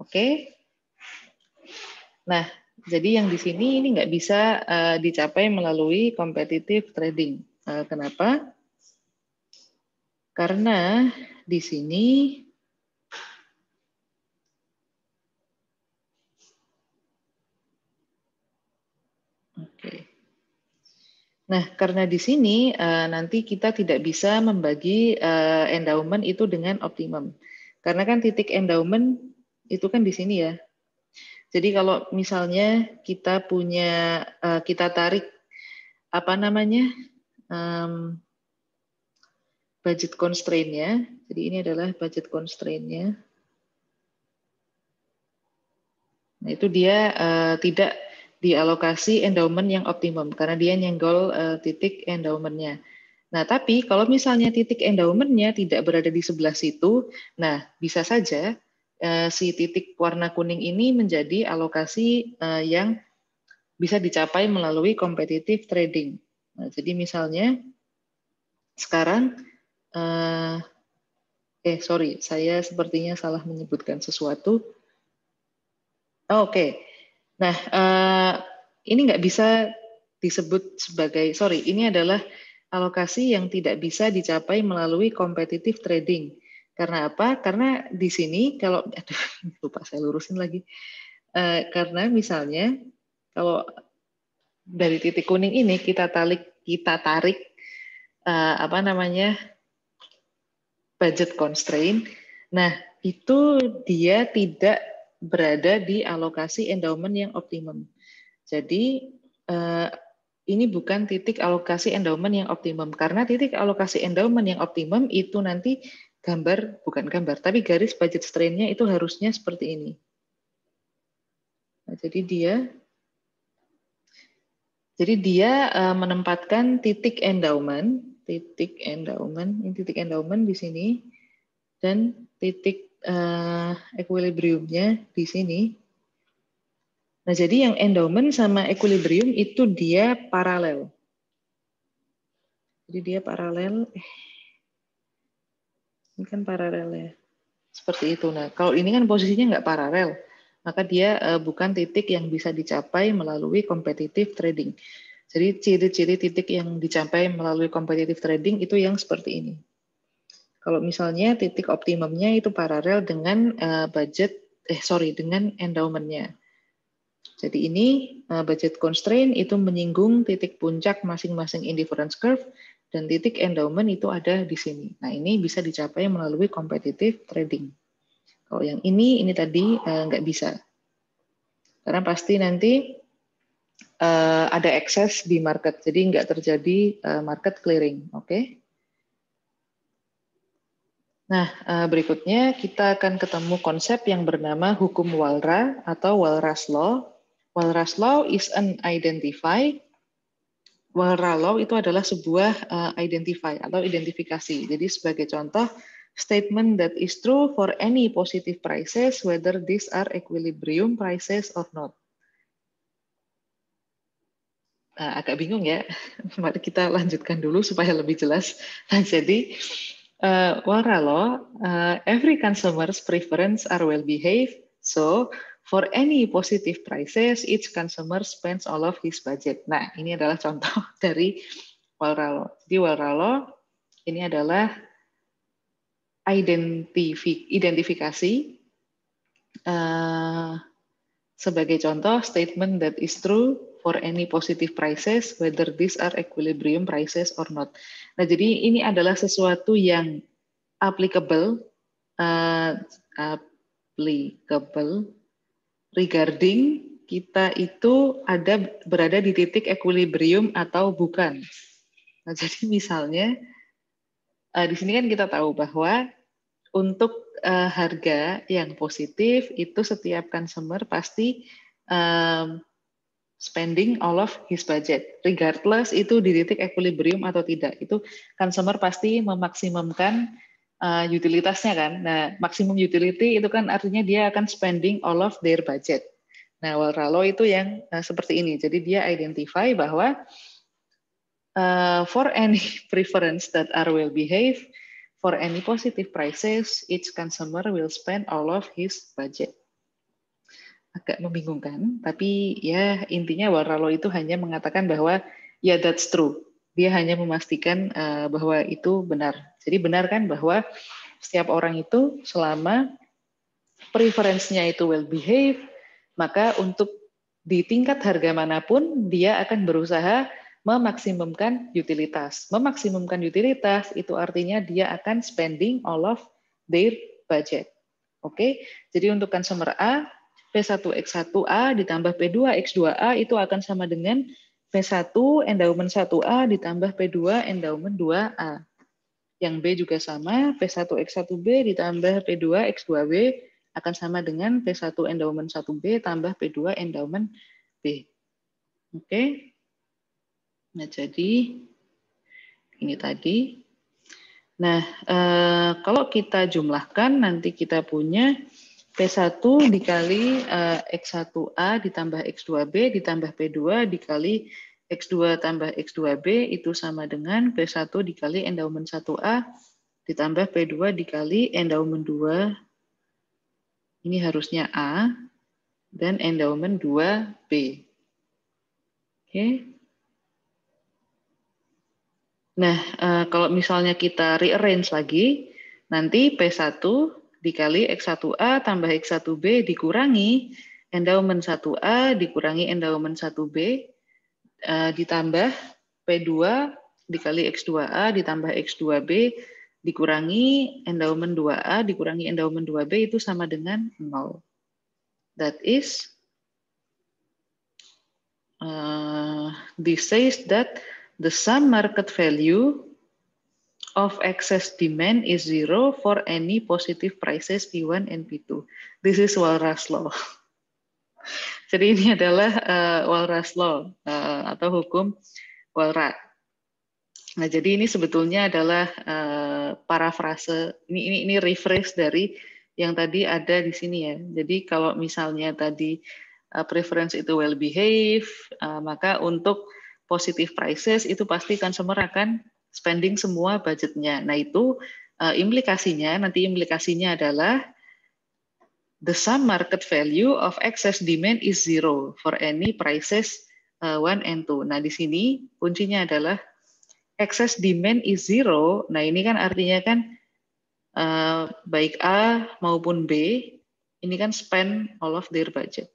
Oke? Nah, jadi yang di sini ini nggak bisa dicapai melalui competitive trading. Kenapa? Karena di sini Nah, karena di sini nanti kita tidak bisa membagi endowment itu dengan optimum. Karena kan titik endowment itu kan di sini ya. Jadi kalau misalnya kita punya, kita tarik apa namanya budget constraint-nya. Jadi ini adalah budget constraint-nya. Nah, itu dia tidak dialokasi endowment yang optimum karena dia nyenggol titik endowment-nya. Nah, tapi kalau misalnya titik endowment-nya tidak berada di sebelah situ, nah bisa saja si titik warna kuning ini menjadi alokasi yang bisa dicapai melalui competitive trading. Nah, jadi misalnya sekarang, sorry, saya sepertinya salah menyebutkan sesuatu. Oh, Oke. Nah, ini nggak bisa disebut sebagai, sorry, ini adalah alokasi yang tidak bisa dicapai melalui competitive trading. Karena apa? Karena di sini kalau, aduh, lupa saya lurusin lagi. Karena misalnya kalau dari titik kuning ini kita tarik apa namanya budget constraint. Nah, itu dia tidak berada di alokasi endowment yang optimum. Jadi ini bukan titik alokasi endowment yang optimum karena titik alokasi endowment yang optimum itu nanti bukan gambar, tapi garis budget strain-nya itu harusnya seperti ini. Nah, jadi dia menempatkan titik endowment ini titik endowment di sini dan titik equilibrium-nya di sini. Nah, jadi yang endowment sama equilibrium itu dia paralel. Jadi dia paralel. Ini kan paralel ya. Seperti itu. Nah, kalau ini kan posisinya nggak paralel, maka dia bukan titik yang bisa dicapai melalui competitive trading. Jadi ciri-ciri titik yang dicapai melalui competitive trading itu yang seperti ini. Kalau misalnya titik optimumnya itu paralel dengan dengan endowment-nya. Jadi ini budget constraint itu menyinggung titik puncak masing-masing indifference curve dan titik endowment itu ada di sini. Nah, ini bisa dicapai melalui competitive trading. Kalau yang ini tadi nggak bisa. Karena pasti nanti ada excess di market, jadi nggak terjadi market clearing. Oke. Nah, berikutnya kita akan ketemu konsep yang bernama hukum Walras atau Walras Law. Walras Law is an identify. Walras Law itu adalah sebuah identify atau identifikasi. Jadi sebagai contoh, statement that is true for any positive prices, whether these are equilibrium prices or not. Agak bingung ya, mari kita lanjutkan dulu supaya lebih jelas. Nah, jadi Walras Law, every consumer's preference are well behaved, so for any positive prices, each consumer spends all of his budget. Nah, ini adalah contoh dari Walras Law. Jadi Walras Law ini adalah identifikasi sebagai contoh statement that is true for any positive prices, whether these are equilibrium prices or not. Nah, jadi ini adalah sesuatu yang applicable regarding kita itu berada di titik equilibrium atau bukan. Nah, jadi misalnya di sini kan kita tahu bahwa untuk harga yang positif itu setiap consumer pasti spending all of his budget, regardless itu di titik equilibrium atau tidak. Itu consumer pasti memaksimumkan utilitasnya kan. Nah, maksimum utility itu kan artinya dia akan spending all of their budget. Nah, Walras Law itu yang seperti ini. Jadi dia identify bahwa for any preference that are well behaved, for any positive prices, each consumer will spend all of his budget. Agak membingungkan, tapi ya intinya Walras Law itu hanya mengatakan bahwa ya that's true. Dia hanya memastikan bahwa itu benar. Jadi benar kan bahwa setiap orang itu selama preference-nya itu well behave, maka untuk di tingkat harga manapun dia akan berusaha memaksimumkan utilitas. Memaksimumkan utilitas itu artinya dia akan spending all of their budget. Oke, jadi untuk consumer A, P1X1A ditambah P2X2A itu akan sama dengan P1 endowment 1A ditambah P2 endowment 2A. Yang B juga sama, P1X1B ditambah P2X2B akan sama dengan P1 endowment 1B tambah P2 endowment B. Oke. Nah, jadi ini tadi. Nah, kalau kita jumlahkan nanti kita punya P1 dikali X1A ditambah X2B ditambah P2 dikali X2 tambah X2B itu sama dengan P1 dikali endowment 1A ditambah P2 dikali endowment 2. Ini harusnya A dan endowment 2B. Oke. Nah, kalau misalnya kita rearrange lagi, nanti P1 dikali X1A tambah X1B dikurangi endowment 1A dikurangi endowment 1B ditambah P2 dikali X2A ditambah X2B dikurangi endowment 2A dikurangi endowment 2B itu sama dengan 0. That is, this says that the sum market value of excess demand is 0 for any positive prices P1 and P2. This is Walras Law. Jadi ini adalah Walras Law atau hukum Walras. Nah, jadi ini sebetulnya adalah parafrase, ini rephrase dari yang tadi ada di sini ya. Jadi kalau misalnya tadi preference itu well behave, maka untuk positive prices itu pasti consumer akan spending semua budgetnya. Nah, itu implikasinya adalah the sum market value of excess demand is 0 for any prices 1 and 2. Nah, di sini kuncinya adalah excess demand is 0. Nah, ini kan artinya kan baik A maupun B, ini kan spend all of their budget.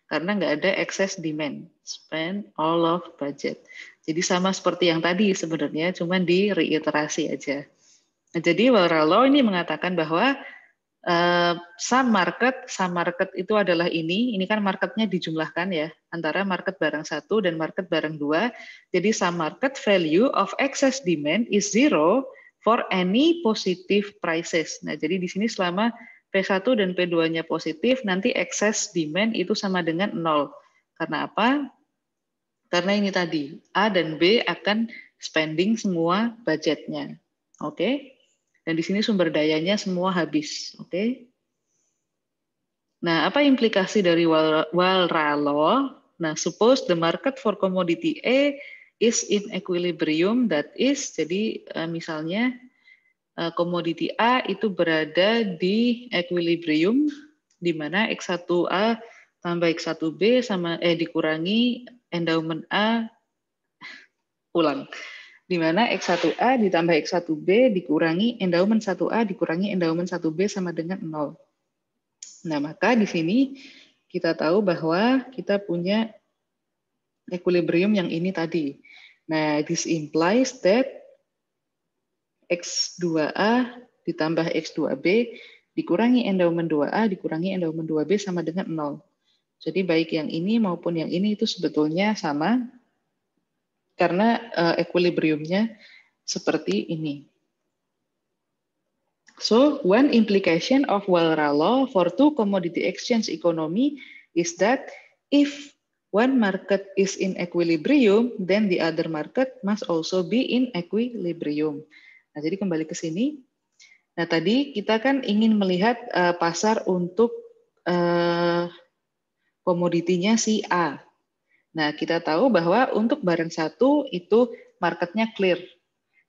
Karena nggak ada excess demand, spend all of budget. Jadi sama seperti yang tadi sebenarnya, cuma di reiterasi aja. Nah, jadi Walras Law ini mengatakan bahwa Sum market itu adalah ini kan marketnya dijumlahkan ya, antara market barang 1 dan market barang 2. Jadi sum market value of excess demand is 0 for any positive prices. Nah, jadi di sini selama P1 dan P2-nya positif, nanti excess demand itu sama dengan 0. Karena apa? Karena ini tadi, A dan B akan spending semua budgetnya. Oke? Dan di sini sumber dayanya semua habis. Oke? Nah, apa implikasi dari Walras Law? Nah, suppose the market for commodity A is in equilibrium, that is, jadi misalnya komoditi A itu berada di equilibrium, di mana X1A tambah X1B sama dikurangi endowment A, di mana X1A ditambah X1B dikurangi endowment 1A dikurangi endowment 1B sama dengan 0. Nah, maka di sini kita tahu bahwa kita punya equilibrium yang ini tadi. Nah, this implies that X2A ditambah X2B dikurangi endowment 2A dikurangi endowment 2B sama dengan 0. Jadi baik yang ini maupun yang ini itu sebetulnya sama karena equilibriumnya seperti ini. So, one implication of Walras Law for two commodity exchange economy is that if one market is in equilibrium, then the other market must also be in equilibrium. Nah, jadi kembali ke sini. Nah, tadi kita kan ingin melihat pasar untuk komoditinya si A. Nah, kita tahu bahwa untuk barang satu itu marketnya clear.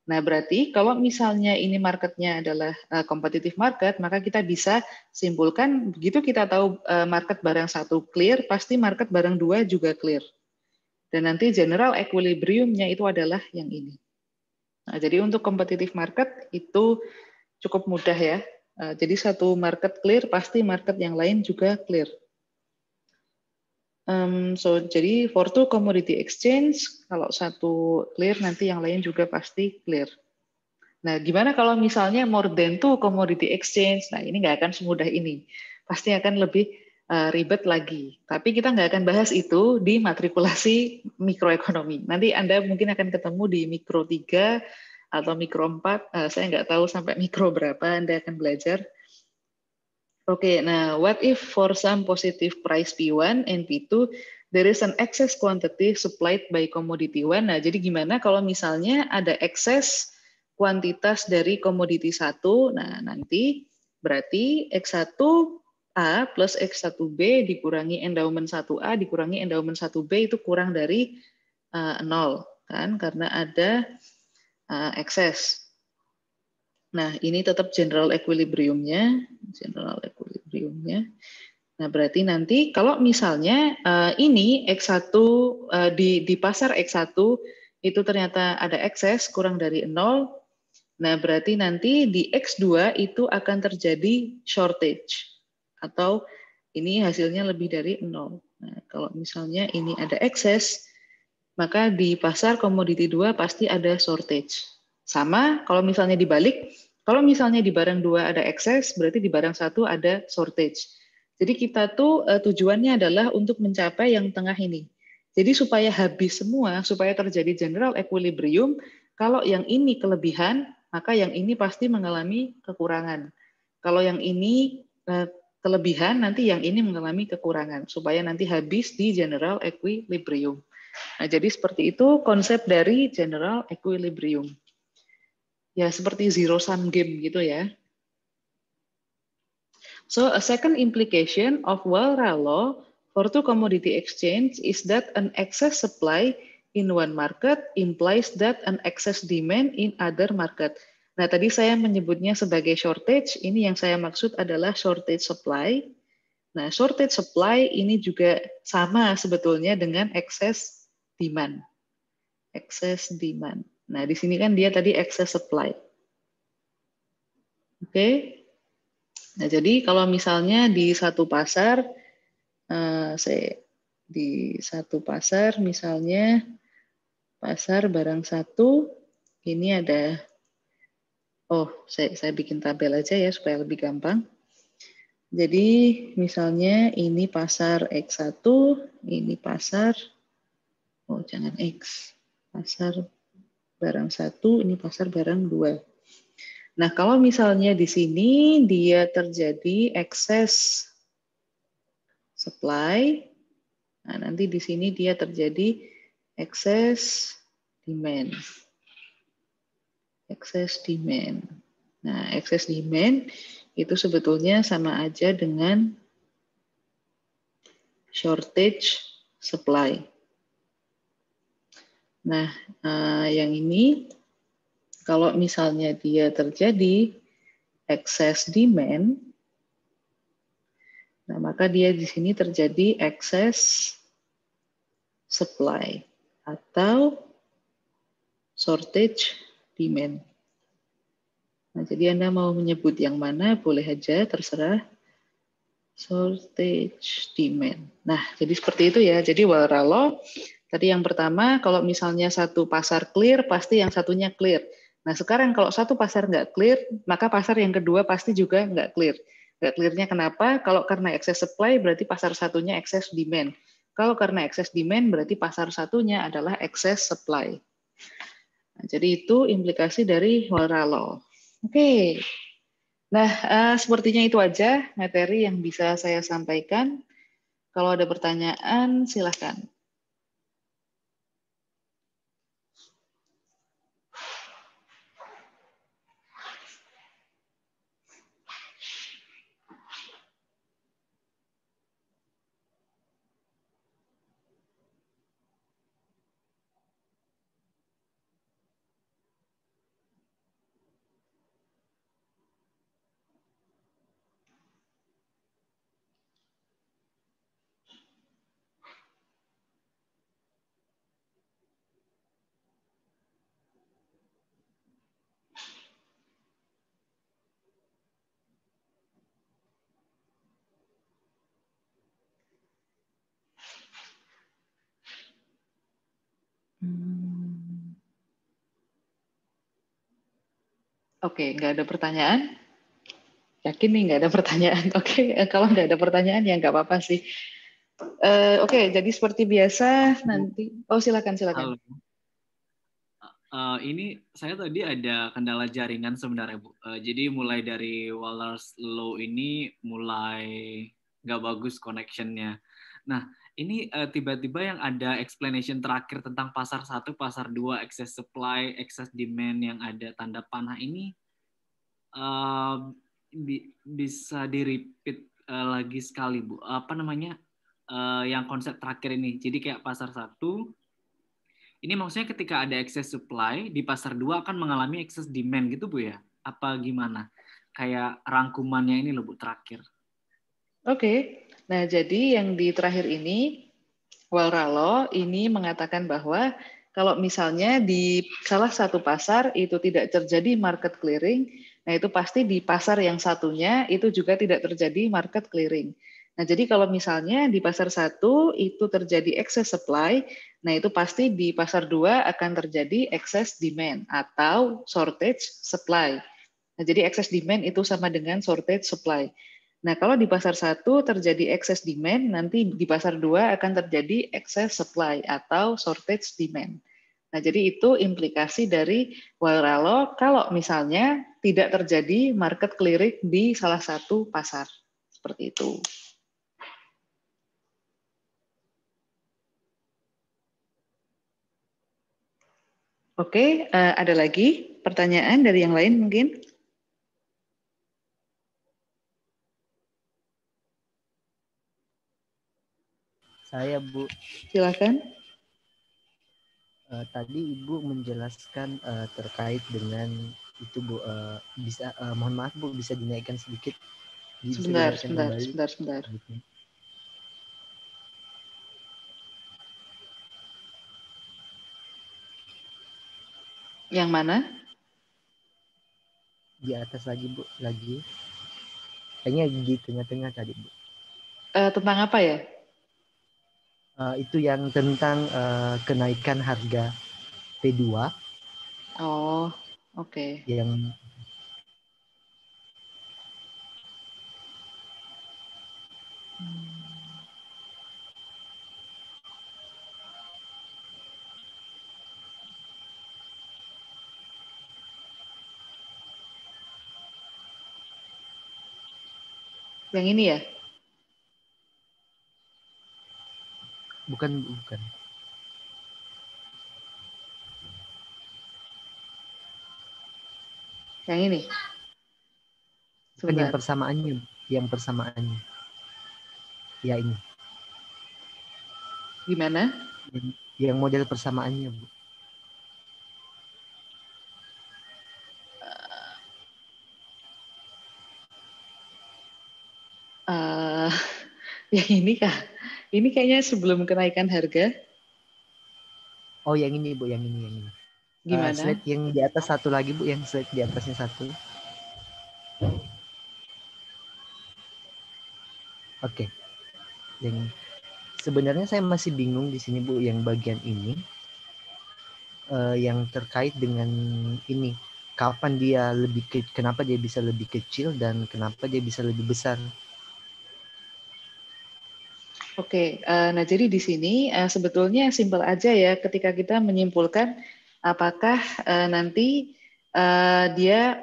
Nah, berarti kalau misalnya ini marketnya adalah competitive market, maka kita bisa simpulkan begitu kita tahu market barang satu clear, pasti market barang dua juga clear. Dan nanti general equilibrium-nya itu adalah yang ini. Nah, jadi untuk competitive market itu cukup mudah ya. Jadi satu market clear, pasti market yang lain juga clear. Jadi for two commodity exchange, kalau satu clear, nanti yang lain juga pasti clear. Nah, gimana kalau misalnya more than two commodity exchange? Nah, ini nggak akan semudah ini. Pasti akan lebih ribet lagi. Tapi kita nggak akan bahas itu di matrikulasi mikroekonomi. Nanti Anda mungkin akan ketemu di mikro 3 atau mikro 4. Saya nggak tahu sampai mikro berapa Anda akan belajar. Oke, nah what if for some positive price P1 and P2, there is an excess quantity supplied by commodity 1. Nah, jadi gimana kalau misalnya ada excess kuantitas dari komoditi 1, nah nanti berarti X1A plus X1B dikurangi endowment 1A dikurangi endowment 1B itu kurang dari 0, kan? Karena ada excess. Nah, ini tetap general equilibrium-nya. Nah, berarti nanti kalau misalnya ini X1 di pasar X1 itu ternyata ada excess kurang dari 0, nah, berarti nanti di X2 itu akan terjadi shortage atau ini hasilnya lebih dari 0. Nah, kalau misalnya ini ada excess, maka di pasar komoditi 2 pasti ada shortage. Sama kalau misalnya dibalik, kalau misalnya di barang 2 ada excess, berarti di barang 1 ada shortage. Jadi kita tuh tujuannya adalah untuk mencapai yang tengah ini. Jadi supaya habis semua, supaya terjadi general equilibrium, kalau yang ini kelebihan, maka yang ini pasti mengalami kekurangan. Kalau yang ini kelebihan, nanti yang ini mengalami kekurangan, supaya nanti habis di general equilibrium. Nah, jadi seperti itu konsep dari general equilibrium. Ya, seperti zero sum game gitu ya. So, a second implication of Walras Law for two commodity exchange is that an excess supply in one market implies that an excess demand in other market. Nah, tadi saya menyebutnya sebagai shortage, ini yang saya maksud adalah shortage supply. Nah, shortage supply ini juga sama sebetulnya dengan excess demand. Excess demand. Nah, di sini kan dia tadi excess supply. Oke. Nah, jadi kalau misalnya di satu pasar, misalnya pasar barang satu, ini ada, saya bikin tabel aja ya supaya lebih gampang. Jadi misalnya ini pasar X1, ini pasar, oh jangan X, pasar barang 1, ini pasar barang 2. Nah, kalau misalnya di sini dia terjadi excess supply, nah nanti di sini dia terjadi excess demand. Excess demand. Nah, excess demand itu sebetulnya sama aja dengan shortage supply. Nah, yang ini kalau misalnya dia terjadi excess demand, nah maka dia di sini terjadi excess supply atau shortage demand. Nah, jadi Anda mau menyebut yang mana boleh aja, terserah. Shortage demand. Nah, jadi seperti itu ya. Jadi Walra Law, tadi yang pertama, kalau misalnya satu pasar clear, pasti yang satunya clear. Nah, sekarang kalau satu pasar nggak clear, maka pasar yang kedua pasti juga nggak clear. Nggak clearnya kenapa? Kalau karena excess supply, berarti pasar satunya excess demand. Kalau karena excess demand, berarti pasar satunya adalah excess supply. Nah, jadi itu implikasi dari Walra Law. Oke. Nah, sepertinya itu aja materi yang bisa saya sampaikan. Kalau ada pertanyaan, silahkan. Oke, nggak ada pertanyaan? Yakin nih nggak ada pertanyaan? Oke, kalau nggak ada pertanyaan ya nggak apa-apa sih. Oke, jadi seperti biasa Bu, nanti. Oh, silakan, silakan. halo. Ini saya tadi ada kendala jaringan sebenarnya, Bu. Jadi mulai dari Waller's Law ini mulai nggak bagus connectionnya. Nah, ini tiba-tiba yang ada explanation terakhir tentang pasar 1, pasar 2, excess supply, excess demand yang ada tanda panah ini uh, bisa di-repeat lagi sekali, Bu. Apa namanya? Yang konsep terakhir ini. Jadi kayak pasar 1 ini maksudnya ketika ada excess supply, di pasar 2 akan mengalami excess demand gitu Bu ya? Apa gimana? Kayak rangkumannya ini loh Bu terakhir. Oke, nah jadi yang di terakhir ini, Walra Law ini mengatakan bahwa kalau misalnya di salah satu pasar itu tidak terjadi market clearing, nah itu pasti di pasar yang satunya itu juga tidak terjadi market clearing. Nah jadi kalau misalnya di pasar satu itu terjadi excess supply, nah itu pasti di pasar dua akan terjadi excess demand atau shortage supply. Nah jadi excess demand itu sama dengan shortage supply. Nah, kalau di pasar satu terjadi excess demand, nanti di pasar dua akan terjadi excess supply atau shortage demand. Nah, jadi itu implikasi dari Walra Law kalau misalnya tidak terjadi market clearing di salah satu pasar. Seperti itu. Oke, ada lagi pertanyaan dari yang lain mungkin? Saya Bu, Silakan. tadi Ibu menjelaskan terkait dengan itu Bu, bisa mohon maaf Bu, bisa dinaikkan sedikit, bisa Sebentar, dinaikkan sebentar, kembali. sebentar, sebentar. Gitu. Yang mana? Di atas lagi Bu, lagi. Kayaknya di tengah-tengah tadi Bu. Tentang apa ya? Itu yang tentang kenaikan harga P2 Oh, oke. yang Yang ini ya? Bukan. Yang ini? Bukan yang Sebentar. persamaannya. Ya ini. Gimana? Yang model persamaannya, Bu. Yang ini kah? Ini kayaknya sebelum kenaikan harga. Oh, yang ini, Bu, yang ini. Gimana? Slide yang di atas satu lagi, Bu, yang slide di atasnya satu. Oke. Yang sebenarnya saya masih bingung di sini, Bu, yang bagian ini yang terkait dengan ini. Kapan dia kenapa dia bisa lebih kecil dan kenapa dia bisa lebih besar? Oke, nah jadi di sini sebetulnya simpel aja ya ketika kita menyimpulkan apakah nanti dia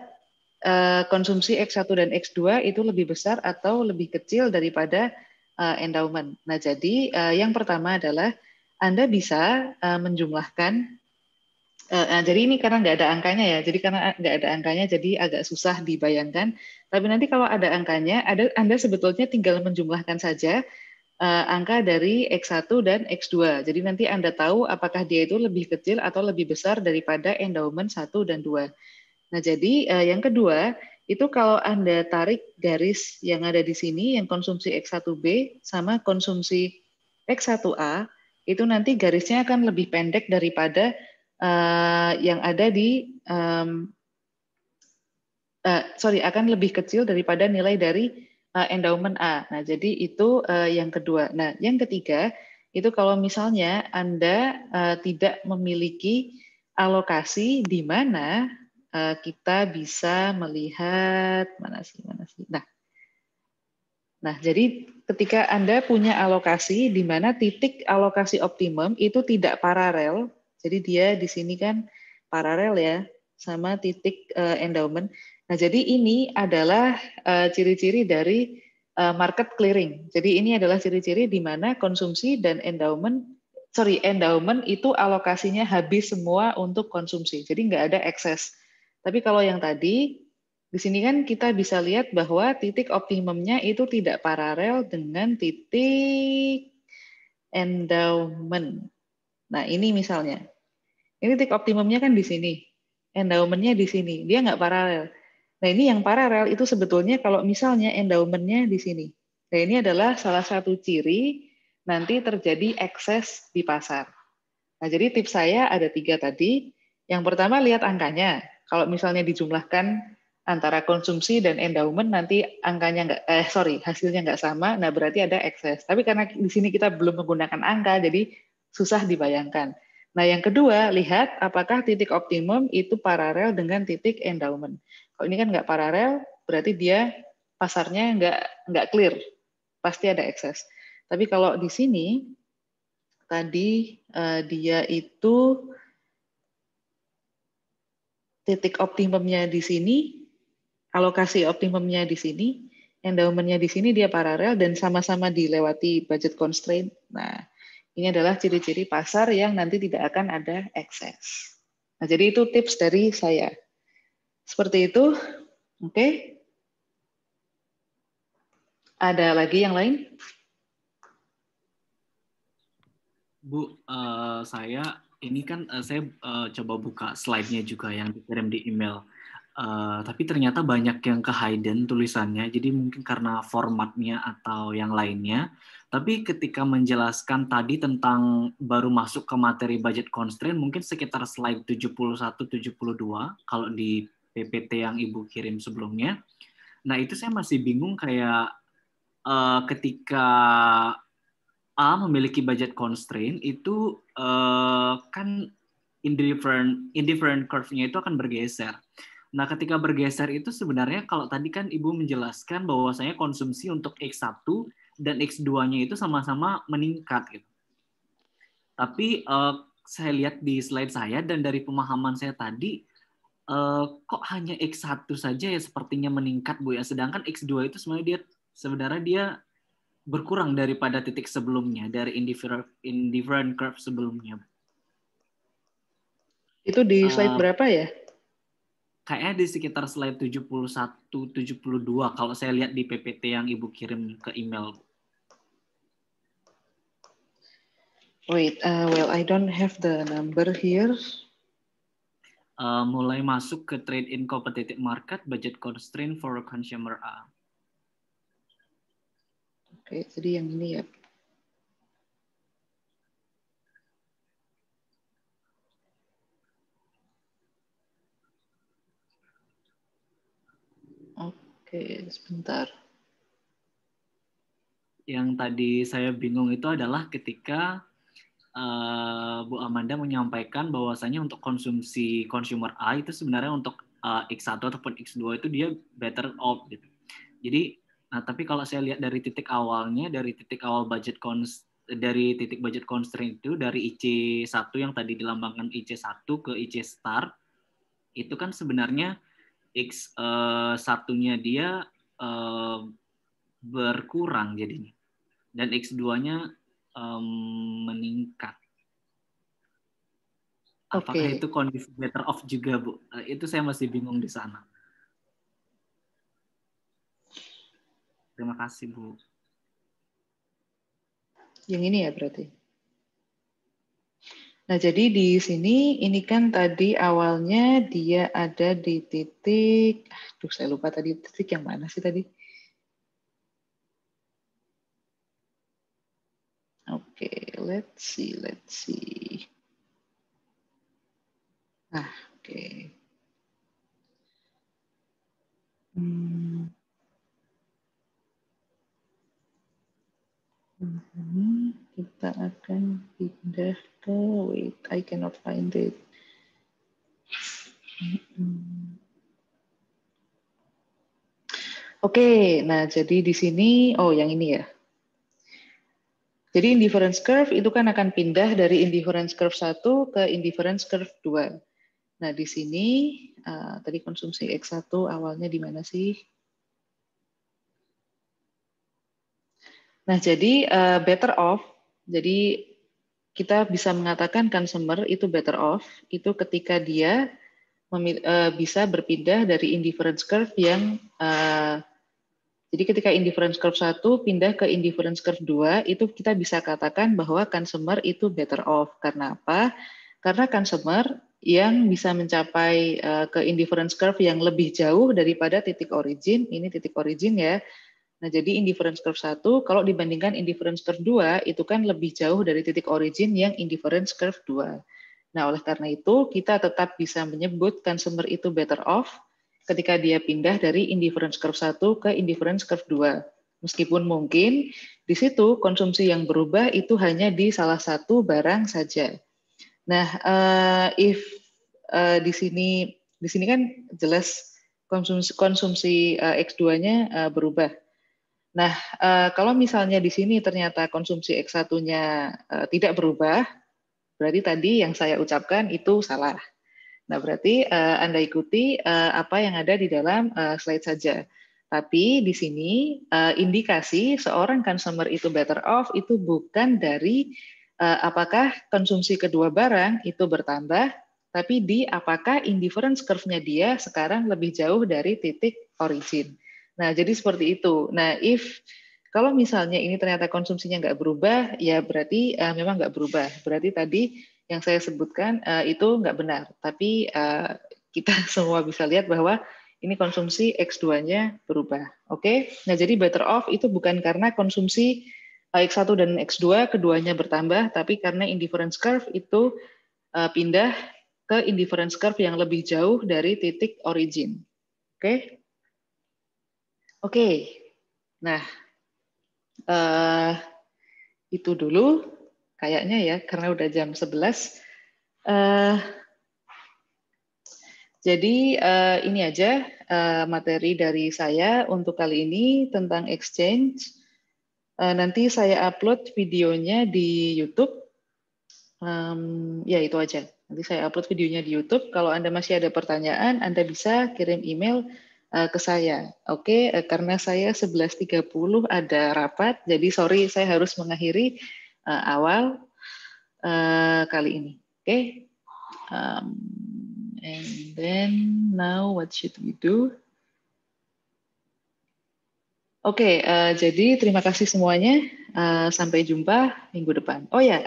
konsumsi X1 dan X2 itu lebih besar atau lebih kecil daripada endowment. Nah jadi yang pertama adalah Anda bisa menjumlahkan, jadi ini karena nggak ada angkanya ya, jadi karena nggak ada angkanya jadi agak susah dibayangkan, tapi nanti kalau ada angkanya, Anda sebetulnya tinggal menjumlahkan saja angka dari X1 dan X2. Jadi nanti Anda tahu apakah dia itu lebih kecil atau lebih besar daripada endowment 1 dan 2. Nah, jadi yang kedua, itu kalau Anda tarik garis yang ada di sini, yang konsumsi X1B sama konsumsi X1A, itu nanti garisnya akan lebih pendek daripada yang ada di, akan lebih kecil daripada nilai dari endowment A. Nah, jadi itu yang kedua. Nah, yang ketiga, itu kalau misalnya Anda tidak memiliki alokasi di mana kita bisa melihat mana sih. Nah, jadi ketika Anda punya alokasi di mana titik alokasi optimum itu tidak paralel, jadi dia di sini kan paralel ya sama titik endowment. Nah, jadi ini adalah ciri-ciri dari market clearing. Jadi ini adalah ciri-ciri di mana konsumsi dan endowment itu alokasinya habis semua untuk konsumsi. Jadi nggak ada ekses. Tapi kalau yang tadi di sini kan kita bisa lihat bahwa titik optimumnya itu tidak paralel dengan titik endowment. Nah, ini misalnya. Ini titik optimumnya kan di sini. Endowment-nya di sini. Dia nggak paralel. Nah, ini yang paralel itu sebetulnya kalau misalnya endowment-nya di sini. Nah, ini adalah salah satu ciri nanti terjadi ekses di pasar. Nah, jadi tips saya ada 3 tadi. Yang pertama, lihat angkanya. Kalau misalnya dijumlahkan antara konsumsi dan endowment, nanti angkanya hasilnya nggak sama, nah berarti ada ekses. Tapi karena di sini kita belum menggunakan angka, jadi susah dibayangkan. Nah, yang kedua, lihat apakah titik optimum itu paralel dengan titik endowment. Kalau ini kan nggak paralel, berarti dia pasarnya nggak clear, pasti ada ekses. Tapi kalau di sini, tadi dia itu titik optimumnya di sini, alokasi optimumnya di sini, endowment-nya di sini dia paralel dan sama-sama dilewati budget constraint. Nah, ini adalah ciri-ciri pasar yang nanti tidak akan ada ekses. Nah, jadi itu tips dari saya. Seperti itu, oke? Ada lagi yang lain? Bu, saya ini kan saya coba buka slide-nya juga yang dikirim di email. Tapi ternyata banyak yang ke hidden tulisannya, jadi mungkin karena formatnya atau yang lainnya. Tapi ketika menjelaskan tadi tentang baru masuk ke materi budget constraint, mungkin sekitar slide 71-72 kalau di PPT yang Ibu kirim sebelumnya. Nah, itu saya masih bingung kayak ketika A memiliki budget constraint itu kan indifferent curve-nya itu akan bergeser. Nah, ketika bergeser itu sebenarnya kalau tadi kan Ibu menjelaskan bahwasanya konsumsi untuk X1 dan X2-nya itu sama-sama meningkat gitu. Tapi saya lihat di slide saya dan dari pemahaman saya tadi, kok hanya X1 saja ya sepertinya meningkat Bu ya, sedangkan X2 itu sebenarnya dia berkurang daripada titik sebelumnya, dari indifferent curve sebelumnya. Itu di slide berapa ya? Kayaknya di sekitar slide 71-72 kalau saya lihat di PPT yang Ibu kirim ke email. Wait, well I don't have the number here. Mulai masuk ke trade in competitive market, budget constraint for consumer A. Oke, jadi yang ini ya. Oke, sebentar. Yang tadi saya bingung itu adalah ketika Bu Amanda menyampaikan bahwasanya untuk konsumsi consumer A itu sebenarnya untuk X1 ataupun X2 itu dia better off gitu. Jadi, tapi kalau saya lihat dari titik awalnya, dari titik awal dari titik budget constraint itu dari IC1 yang tadi dilambangkan IC1 ke IC start, itu kan sebenarnya X1-nya dia berkurang jadinya. Dan X2-nya meningkat. Apakah itu kondisi better off juga, Bu? Itu saya masih bingung di sana. Terima kasih, Bu. Yang ini ya berarti. Nah, jadi di sini ini kan tadi awalnya dia ada di titik, aduh saya lupa tadi titik yang mana sih tadi? Oke, let's see. Ah, oke. Ini kita akan pindah ke, wait, I cannot find it. Oke, nah jadi di sini, oh yang ini ya. Jadi indifference curve itu kan akan pindah dari indifference curve 1 ke indifference curve 2. Nah di sini, tadi konsumsi X1 awalnya di mana sih? Nah jadi better off, jadi kita bisa mengatakan consumer itu better off, itu ketika dia bisa berpindah dari indifference curve yang jadi ketika indifference curve 1 pindah ke indifference curve 2 itu kita bisa katakan bahwa consumer itu better off. Karena apa? Karena consumer yang bisa mencapai ke indifference curve yang lebih jauh daripada titik origin, ini titik origin ya. Nah, jadi indifference curve 1 kalau dibandingkan indifference curve 2 itu kan lebih jauh dari titik origin yang indifference curve 2. Nah, oleh karena itu, kita tetap bisa menyebut consumer itu better off ketika dia pindah dari indifference curve 1 ke indifference curve 2. Meskipun mungkin di situ konsumsi yang berubah itu hanya di salah satu barang saja. Nah, di sini kan jelas konsumsi X2-nya berubah. Nah, kalau misalnya di sini ternyata konsumsi X1-nya tidak berubah, berarti tadi yang saya ucapkan itu salah. Nah, berarti Anda ikuti apa yang ada di dalam slide saja. Tapi di sini indikasi seorang consumer itu better off itu bukan dari apakah konsumsi kedua barang itu bertambah, tapi di apakah indifference curve-nya dia sekarang lebih jauh dari titik origin. Nah, jadi seperti itu. Nah, kalau misalnya ini ternyata konsumsinya nggak berubah, ya berarti memang nggak berubah. Berarti tadi yang saya sebutkan itu nggak benar. Tapi kita semua bisa lihat bahwa ini konsumsi X2-nya berubah. Oke? Nah, jadi better off itu bukan karena konsumsi X1 dan X2 keduanya bertambah, tapi karena indifference curve itu pindah ke indifference curve yang lebih jauh dari titik origin. Oke? Oke. Nah, itu dulu kayaknya ya, karena udah jam 11. Jadi ini aja materi dari saya untuk kali ini tentang exchange. Nanti saya upload videonya di YouTube. Ya itu aja. Nanti saya upload videonya di YouTube. Kalau Anda masih ada pertanyaan, Anda bisa kirim email ke saya. Oke, karena saya 11.30 ada rapat, jadi sorry saya harus mengakhiri awal kali ini. Oke. And then now what should we do? Oke, jadi terima kasih semuanya. Sampai jumpa minggu depan. Oh ya,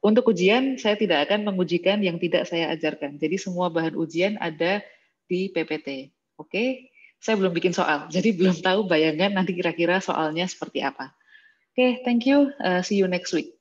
untuk ujian saya tidak akan mengujikan yang tidak saya ajarkan. Jadi semua bahan ujian ada di PPT. Oke, saya belum bikin soal, jadi belum tahu bayangan nanti kira-kira soalnya seperti apa. Oke, thank you. See you next week.